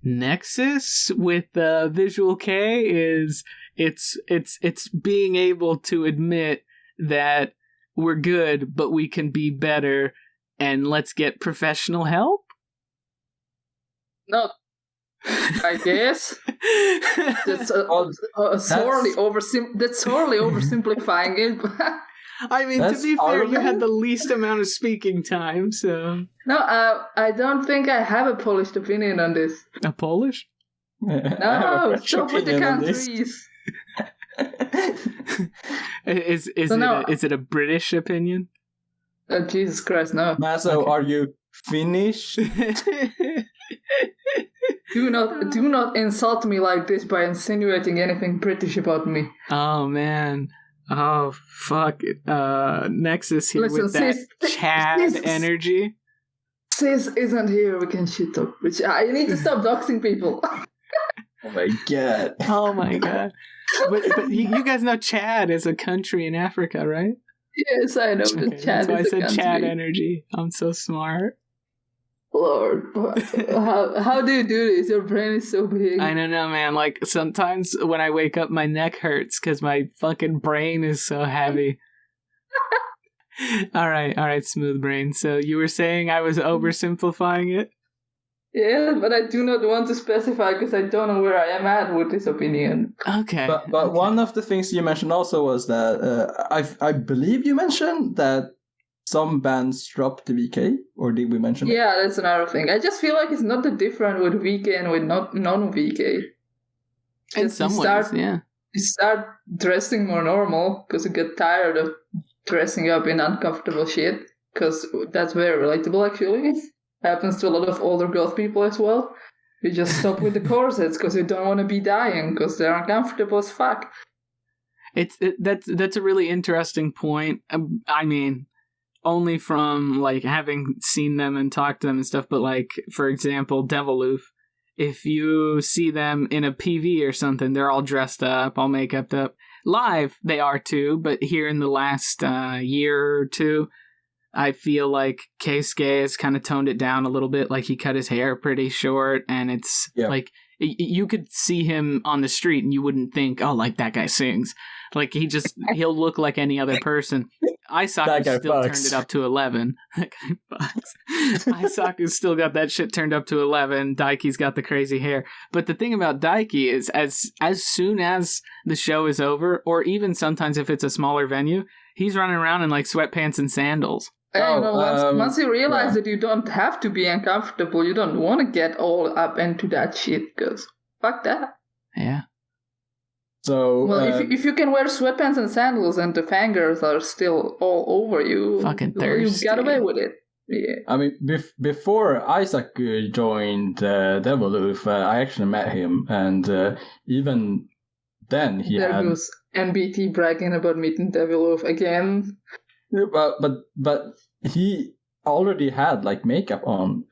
Nexus with Visual-kei is it's being able to admit that we're good, but we can be better, and let's get professional help? No. I guess that's sorely oversimplifying it. I mean, to be fair, you had the least amount of speaking time, so... No, I don't think I have a polished opinion on this. A Polish? No, stop with the countries. Is it a British opinion? Oh, Jesus Christ, no. Maso, okay. Are you Finnish? Do not insult me like this by insinuating anything British about me. Oh man. Oh fuck. Nexus here. Listen, with that Chad energy. Sis isn't here, we can shit talk. Which I need to stop doxing people. Oh my god. Oh my god. But you guys know Chad is a country in Africa, right? Yes, I know that Chad is a country. That's why I said Chad energy. I'm so smart. Lord, how do you do this? Your brain is so big. I don't know, man. Like, sometimes when I wake up, my neck hurts because my fucking brain is so heavy. All right, smooth brain. So you were saying I was oversimplifying it? Yeah, but I do not want to specify because I don't know where I am at with this opinion. Okay. But okay. one of the things you mentioned also was that I believe you mentioned that some bands dropped the VK, or did we mention it? Yeah, that's another thing. I just feel like it's not that different with VK and with non-VK. In some ways, yeah. You start dressing more normal because you get tired of dressing up in uncomfortable shit, because that's very relatable actually. Happens to a lot of older goth people as well. You just stop with the corsets because you don't want to be dying because they're uncomfortable as fuck. That's a really interesting point. I mean, only from like having seen them and talked to them and stuff, but like, for example, Deviloof, if you see them in a PV or something, they're all dressed up, all makeup up. Live, they are too, but here in the last year or two, I feel like Keisuke has kind of toned it down a little bit. Like, he cut his hair pretty short, and it's like, you could see him on the street and you wouldn't think, oh, like, that guy sings. Like, he'll look like any other person. Aisaku still turned it up to 11. That guy fucks. Aisaku's still got that shit turned up to 11. Daiki's got the crazy hair. But the thing about Daiki is, as soon as the show is over, or even sometimes if it's a smaller venue, he's running around in like sweatpants and sandals. Once you realize that you don't have to be uncomfortable, you don't want to get all up into that shit, because fuck that. Yeah. So, if you can wear sweatpants and sandals and the fingers are still all over you, fucking thirsty. You got away with it. Yeah. I mean, before Aisaku joined Deviloof, I actually met him, and even then there goes NBT bragging about meeting Deviloof again. But he already had like makeup on,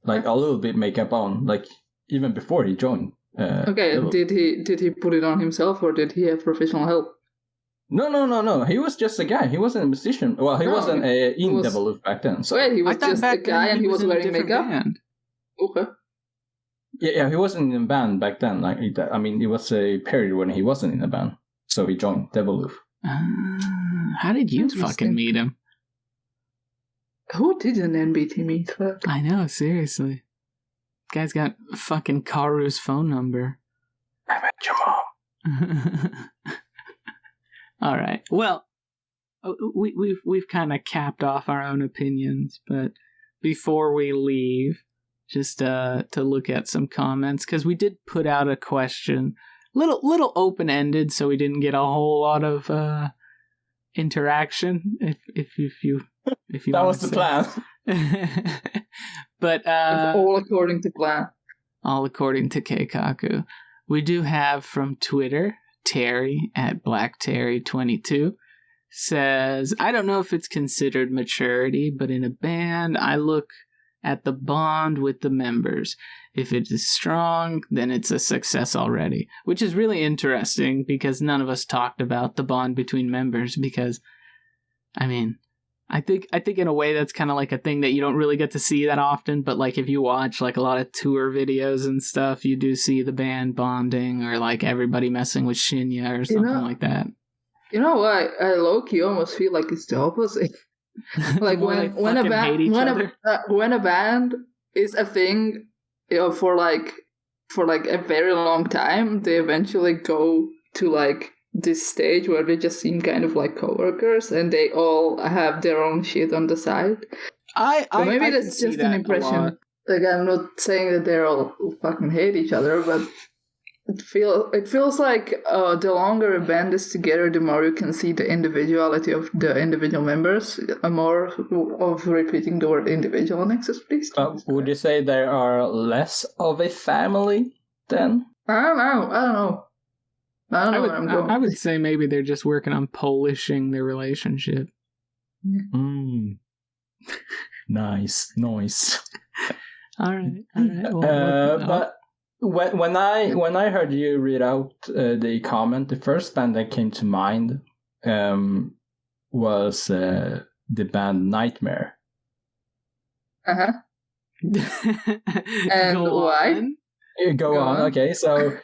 like a little bit makeup on, like even before he joined. Did he put it on himself, or did he have professional help? No. He was just a guy. He wasn't a musician. Well, he wasn't in Deviloof back then. So. Wait, he was just a guy and he was wearing makeup? Band. Okay. Yeah, he wasn't in a band back then. Like, I mean, it was a period when he wasn't in a band, so he joined Deviloof. How did you fucking meet him? Who didn't NBT meet? Fuck. I know, seriously. Guy's got fucking Karu's phone number. I met your mom. All right. Well, we've kind of capped off our own opinions, but before we leave, just to look at some comments, because we did put out a question, little open ended, so we didn't get a whole lot of interaction. If you that was the plan. But it's all according to plan. All according to Keikaku. We do have from Twitter, Terry at BlackTerry22 says, I don't know if it's considered maturity, but in a band, I look at the bond with the members. If it is strong, then it's a success already. Which is really interesting, because none of us talked about the bond between members, because, I mean, I think in a way that's kind of like a thing that you don't really get to see that often, but like if you watch like a lot of tour videos and stuff, you do see the band bonding, or like everybody messing with Shinya or something like that. You know what? I low-key almost feel like it's the opposite. Like when a band is a thing, you know, for like a very long time, they eventually go to like this stage where they just seem kind of like coworkers, and they all have their own shit on the side. Maybe that's just an impression. Like, I'm not saying that they all fucking hate each other, but it feels like the longer a band is together, the more you can see the individuality of the individual members. More of repeating the word individual next, please. Would you say they are less of a family then? I don't know. I don't know where I'm going. I would say maybe they're just working on polishing their relationship. Nice. All right. Well, but when I heard you read out the comment, the first band that came to mind was the band Nightmare. And why? Go on. Okay, so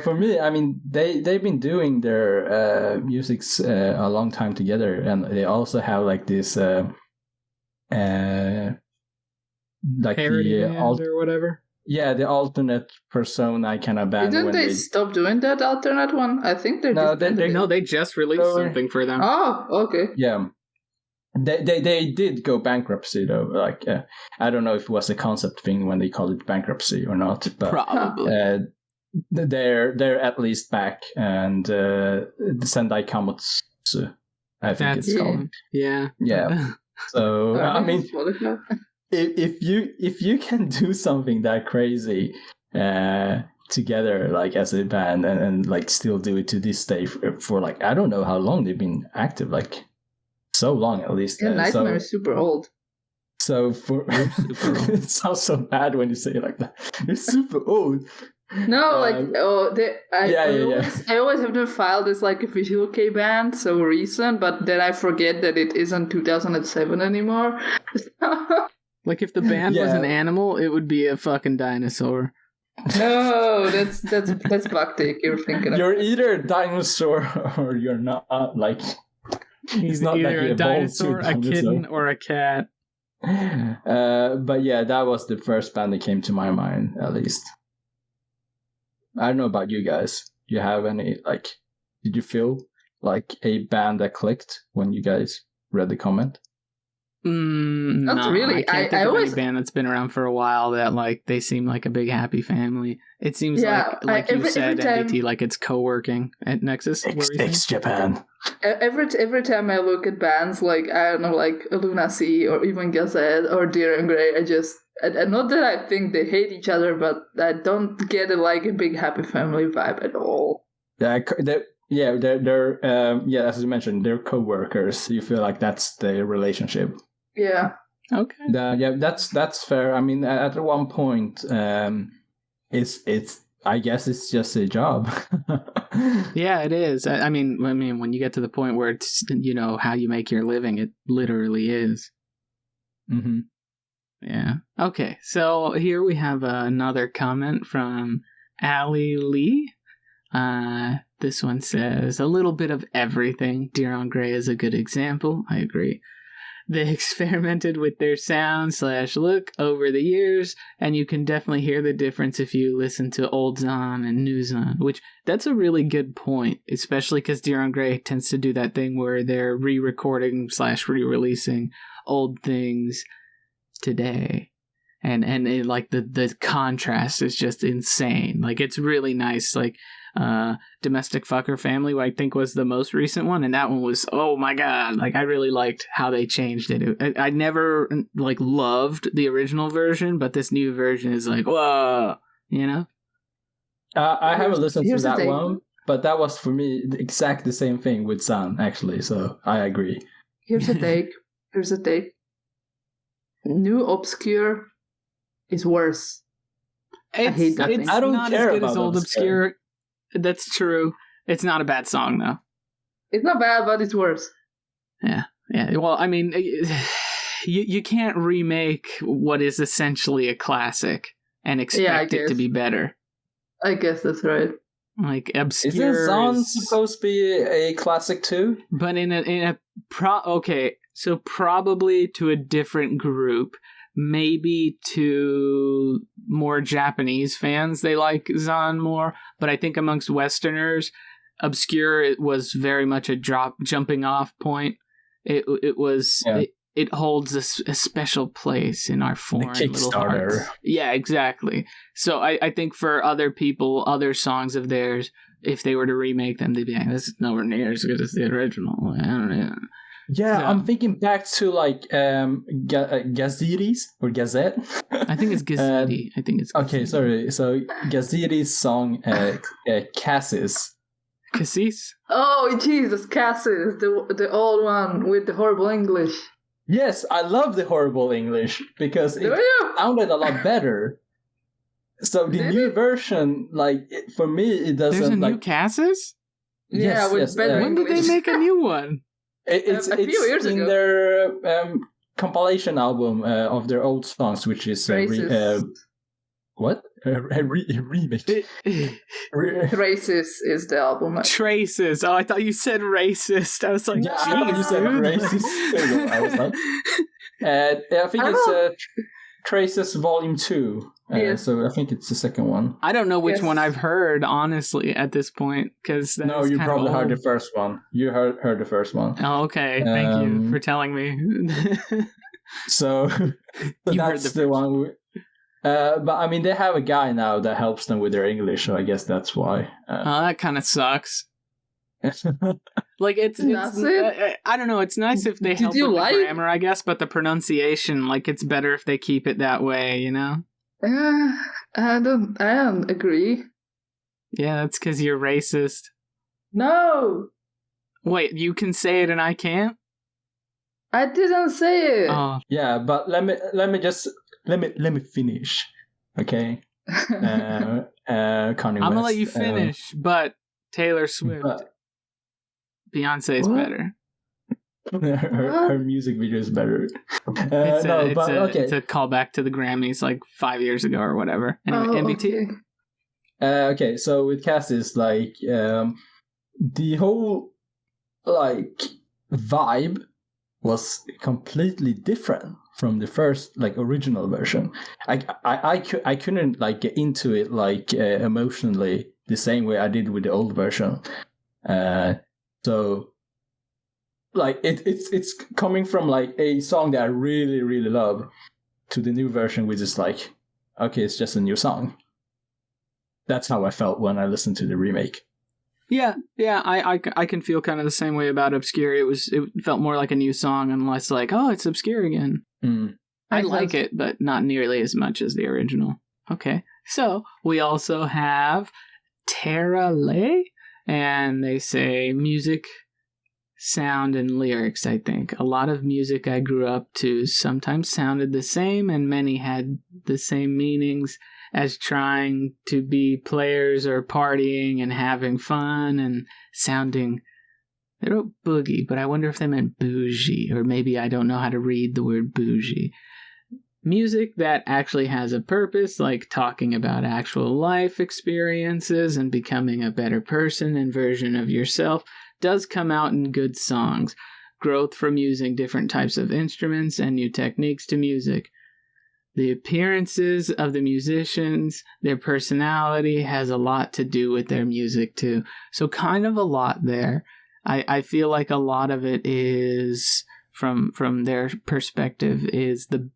for me, I mean, they've been doing their musics a long time together, and they also have like this like parody the band or whatever. Yeah, the alternate persona kind of band. Didn't they stop doing that alternate one? I think they're they just released something for them. Oh, okay. Yeah. They did go bankruptcy though. Like I don't know if it was a concept thing when they called it bankruptcy or not, but probably they're at least back, and the Sendai Kamotsu, I think it's called. Yeah. So I mean, if you can do something that crazy together, like as a band, and like still do it to this day for like I don't know how long they've been active, like. So long, at least. Yeah, Nightmare is super old. So it sounds so bad when you say it like that. It's super old. No, I always have to file this like a Visual-kei band, so recent, but then I forget that it isn't 2007 anymore. Like if the band was an animal, it would be a fucking dinosaur. No, that's Bhakti you're thinking of. You're either a dinosaur or you're not. Like. He's not either a dinosaur, a kitten, or a cat. But yeah, that was the first band that came to my mind, at least. I don't know about you guys. Do you have any, like, did you feel like a band that clicked when you guys read the comment? No, really. I can't think of any band that's been around for a while that like they seem like a big happy family. It seems like you said, NDT, like it's co-working at Nexus. X Japan. Every time I look at bands like I don't know, like Luna Sea or even Gazette or Deer and Grey, not that I think they hate each other, but I don't get like a big happy family vibe at all. They're as you mentioned, they're co-workers. You feel like that's their relationship. Yeah. Okay. That's fair. I mean, at one point, it's I guess it's just a job. Yeah, it is. I mean, when you get to the point where it's how you make your living, it literally is. Mm-hmm. Yeah. Okay. So here we have another comment from Ali Lee. This one says, a little bit of everything. Deer on Grey is a good example. I agree. They experimented with their sound / look over the years, and you can definitely hear the difference if you listen to old Zon and new Zon, which that's a really good point, especially because Deer on Grey tends to do that thing where they're re-recording / re-releasing old things today. And it, like the contrast is just insane. Like it's really nice. Like Domestic Fucker Family, I think was the most recent one, and that one was, oh my god, like I really liked how they changed it. I never like loved the original version, but this new version is like, whoa, I haven't listened to that one, but that was for me exactly the same thing with Zan, actually, so I agree. Here's a take. New Obscure is worse. I hate that thing. I don't not care as good as old Obscure. That's true. It's not a bad song, though. It's not bad, but it's worse. Yeah. Well, I mean, you can't remake what is essentially a classic and expect it to be better. I guess that's right. Like Obscure. Isn't Zon supposed to be a classic too? But okay, so probably to a different group. Maybe to more Japanese fans, they like Zon more. But I think amongst Westerners, Obscure it was very much a jumping off point. It was. Yeah. It holds a special place in our foreign little hearts. Yeah, exactly. So I think for other people, other songs of theirs, if they were to remake them, they'd be like, this is nowhere near as good as the original. I don't know. Yeah, so, I'm thinking back to like Gaziris or Gazette. I think it's Gazeti. Okay, sorry. So Gaziri's song Cassis. Cassis? Oh, Jesus, Cassis, the old one with the horrible English. Yes, I love the horrible English because it sounded a lot better. So the new version, like for me, it doesn't. There's a new Cassis? Yeah, with better English. When did they make a new one? It's years in ago. Their compilation album of their old songs, which is what? Remake. Traces is the album. Traces. Oh, I thought you said racist. I was like, yeah, I thought you said racist. I was like, I think it's Traces Volume 2. Yes. So I think it's the second one. I don't know which Yes. one I've heard, honestly, at this point, because No, you probably heard the first one. You heard the first one. Oh, okay. Thank you for telling me. So that's the one. But I mean, they have a guy now that helps them with their English, so I guess that's why. That kind of sucks. Like it's I don't know. It's nice if they help with the grammar, I guess, but the pronunciation, like, it's better if they keep it that way, you know? I don't agree. Yeah, that's because you're racist. No. Wait, you can say it and I can't? I didn't say it. Oh. Yeah, but let me finish, okay? Kanye I'm gonna let you finish, but Taylor Swift, Beyonce is better. her music video is better. It's a callback to the Grammys like 5 years ago or whatever. Anyway, MBT. Okay, so with Cassie's, like, the whole, like, vibe was completely different from the first, like, original version. I couldn't, like, get into it, like, emotionally the same way I did with the old version. So, like, it's coming from, like, a song that I really, really love to the new version, which is like, okay, it's just a new song. That's how I felt when I listened to the remake. Yeah, I can feel kind of the same way about Obscure. It felt more like a new song and less like, oh, it's Obscure again. I like it, but not nearly as much as the original. Okay, so we also have Tara Lay, and they say music, sound, and lyrics, I think. A lot of music I grew up to sometimes sounded the same, and many had the same meanings as trying to be players or partying and having fun and sounding... They wrote boogie, but I wonder if they meant bougie, or maybe I don't know how to read the word bougie. Music that actually has a purpose, like talking about actual life experiences and becoming a better person and version of yourself, does come out in good songs. Growth from using different types of instruments and new techniques to music. The appearances of the musicians, their personality has a lot to do with their music too. So kind of a lot there. I feel like a lot of it is, from their perspective, is the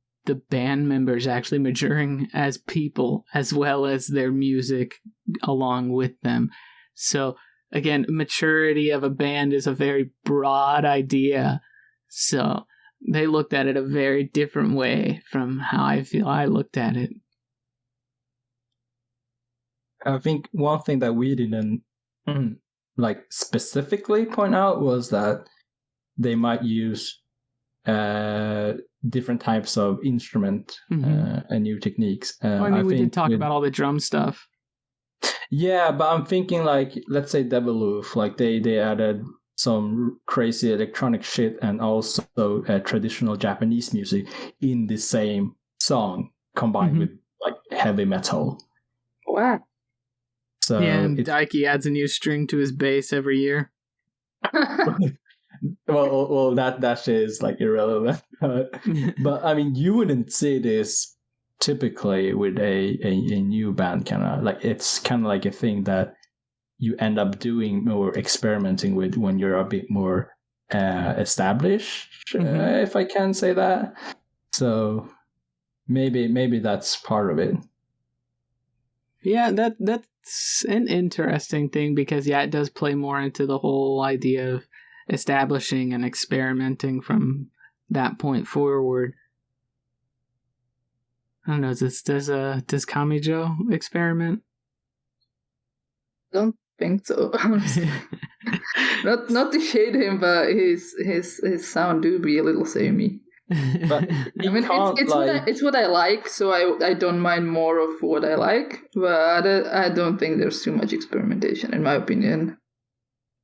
band members actually maturing as people as well as their music along with them. So again, maturity of a band is a very broad idea. So they looked at it a very different way from how I feel I looked at it. I think one thing that we didn't like specifically point out was that they might use different types of instrument and new techniques. We did talk about all the drum stuff. Yeah, but I'm thinking, like, let's say Deviloof, like they added some crazy electronic shit and also traditional Japanese music in the same song combined with, like, heavy metal. Wow. So yeah, and Daiki adds a new string to his bass every year. well, that shit is, like, irrelevant. But I mean, you wouldn't see this typically with a new band, kind of like, it's kind of like a thing that you end up doing or experimenting with when you're a bit more established, if I can say that. So maybe that's part of it. Yeah, that's an interesting thing, because it does play more into the whole idea of establishing and experimenting from that point forward. I don't know, does Kamijo experiment? Don't think so. not to shade him, but his sound do be a little samey. But I mean, it's what I like, so I don't mind more of what I like, but I don't think there's too much experimentation, in my opinion.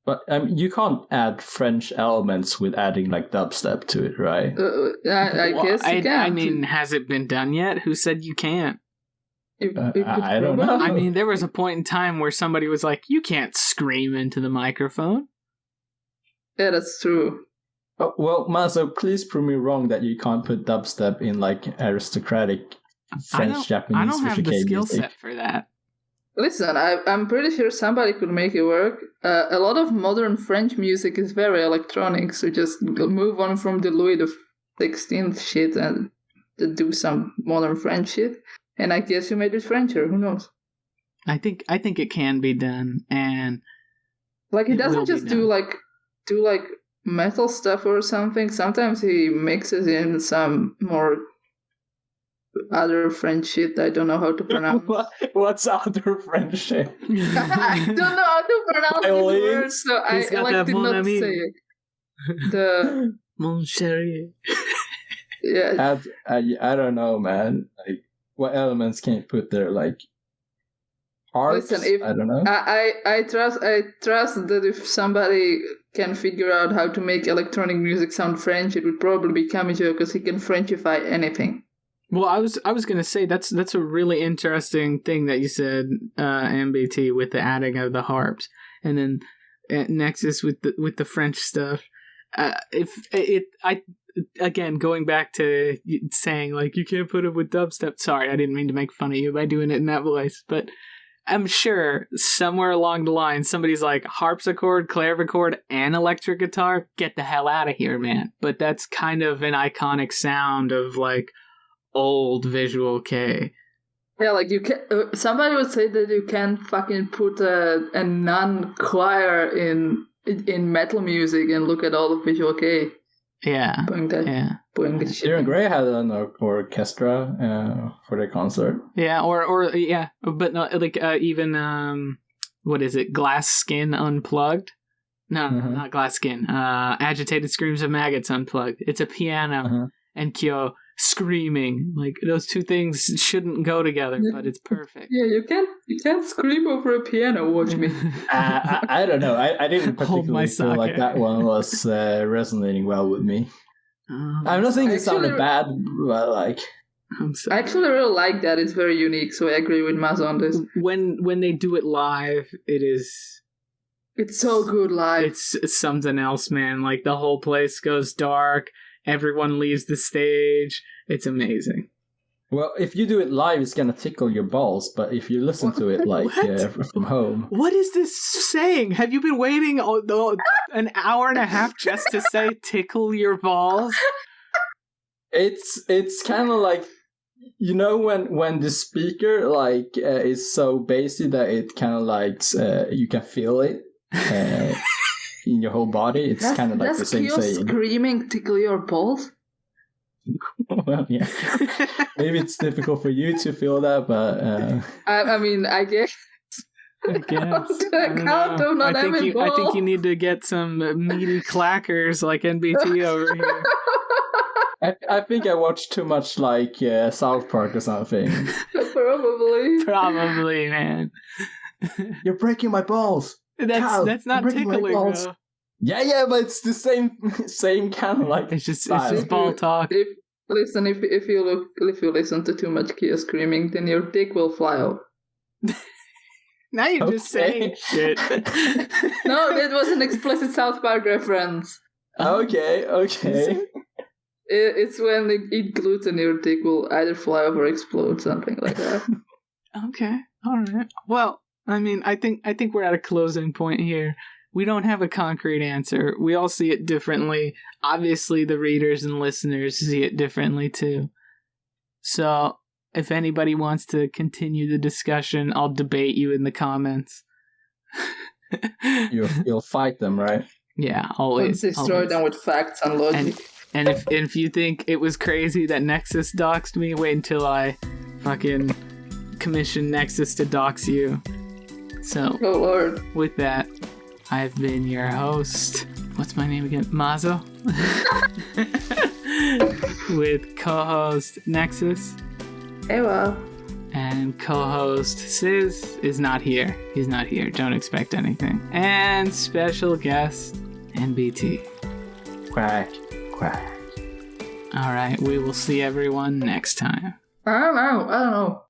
But you can't add French elements with adding, like, dubstep to it, right? I guess you can. I mean, has it been done yet? Who said you can't? I don't know. I mean, there was a point in time where somebody was like, you can't scream into the microphone. Yeah, that's true. Oh, well, Mazo, please prove me wrong that you can't put dubstep in like aristocratic French, Japanese, I don't have the Visual-kei skill music. set for that. Listen, I'm pretty sure somebody could make it work. A lot of modern French music is very electronic, so just move on from the Louis XVI shit and do some modern French shit. And I guess you made it Frencher. Who knows? I think it can be done, and like he it will doesn't be just done. do like metal stuff or something. Sometimes he mixes in some more other French shit I don't know how to pronounce. What's other French shit? I don't know how to pronounce these words, so I He's got like that did mon not ami. say it. The Mon chéri. yeah, I don't know, man. Like, what elements can you put there? Like harps? listen, if I don't know. I trust that if somebody can figure out how to make electronic music sound French, it would probably be Kamijo because he can Frenchify anything. Well, I was gonna say that's a really interesting thing that you said, MBT, with the adding of the harps, and then Nexus with the French stuff. Again, going back to saying like you can't put it with dubstep. Sorry, I didn't mean to make fun of you by doing it in that voice, but I'm sure somewhere along the line somebody's like harpsichord, clavichord, and electric guitar. Get the hell out of here, man! But that's kind of an iconic sound of like old Visual-kei. Yeah, like you can. Somebody would say that you can fucking put a non-choir in metal music and look at all the Visual-kei. Yeah, Putting that shit. Darren Gray had an orchestra for the concert. yeah, or yeah, but not like even what is it? Glass Skin Unplugged? No, not Glass Skin. Agitated Screams of Maggots Unplugged. It's a piano and Kyo screaming. Like those two things shouldn't go together, but it's perfect. Yeah, you can't scream over a piano. Watch me. I don't know. I didn't particularly feel like that one was resonating well with me. I'm not saying it sounded bad, but like I actually really like that. It's very unique, so I agree with Maz on this. When they do it live, it's so good live. It's something else, man. Like the whole place goes dark. Everyone leaves the stage. It's amazing. Well, if you do it live, it's gonna tickle your balls. But if you listen to it like from home, what is this saying? Have you been waiting an hour and a half just to say "tickle your balls"? It's kind of like, you know, when the speaker like is so bassy that it kind of like you can feel it. In your whole body, it's kind of like the same saying. Screaming tickle your balls? Well, yeah. Maybe it's difficult for you to feel that, but I mean, I guess. I guess. I think you need to get some meaty clackers like NBT over here. I think I watched too much like South Park or something. Probably, man. You're breaking my balls. That's not tickling though. Yeah, but it's the same kind of like. It's just ball talk. If you listen to too much Kia screaming, then your dick will fly out. Now you're just saying shit. No, that was an explicit South Park reference. Okay. It's when they eat gluten, your dick will either fly off or explode, something like that. Okay, all right. Well, I mean, I think we're at a closing point here. We don't have a concrete answer. We all see it differently. Obviously, the readers and listeners see it differently too. So, if anybody wants to continue the discussion, I'll debate you in the comments. You'll fight them, right? Yeah, always. Let's destroy them with facts and logic. And if you think it was crazy that Nexus doxed me, wait until I fucking commission Nexus to dox you. So, oh Lord. With that, I've been your host. What's my name again? Mazo. With co-host Nexus. Hey, well. And co-host Sis is not here. He's not here. Don't expect anything. And special guest NBT. Quack. All right, we will see everyone next time. I don't know.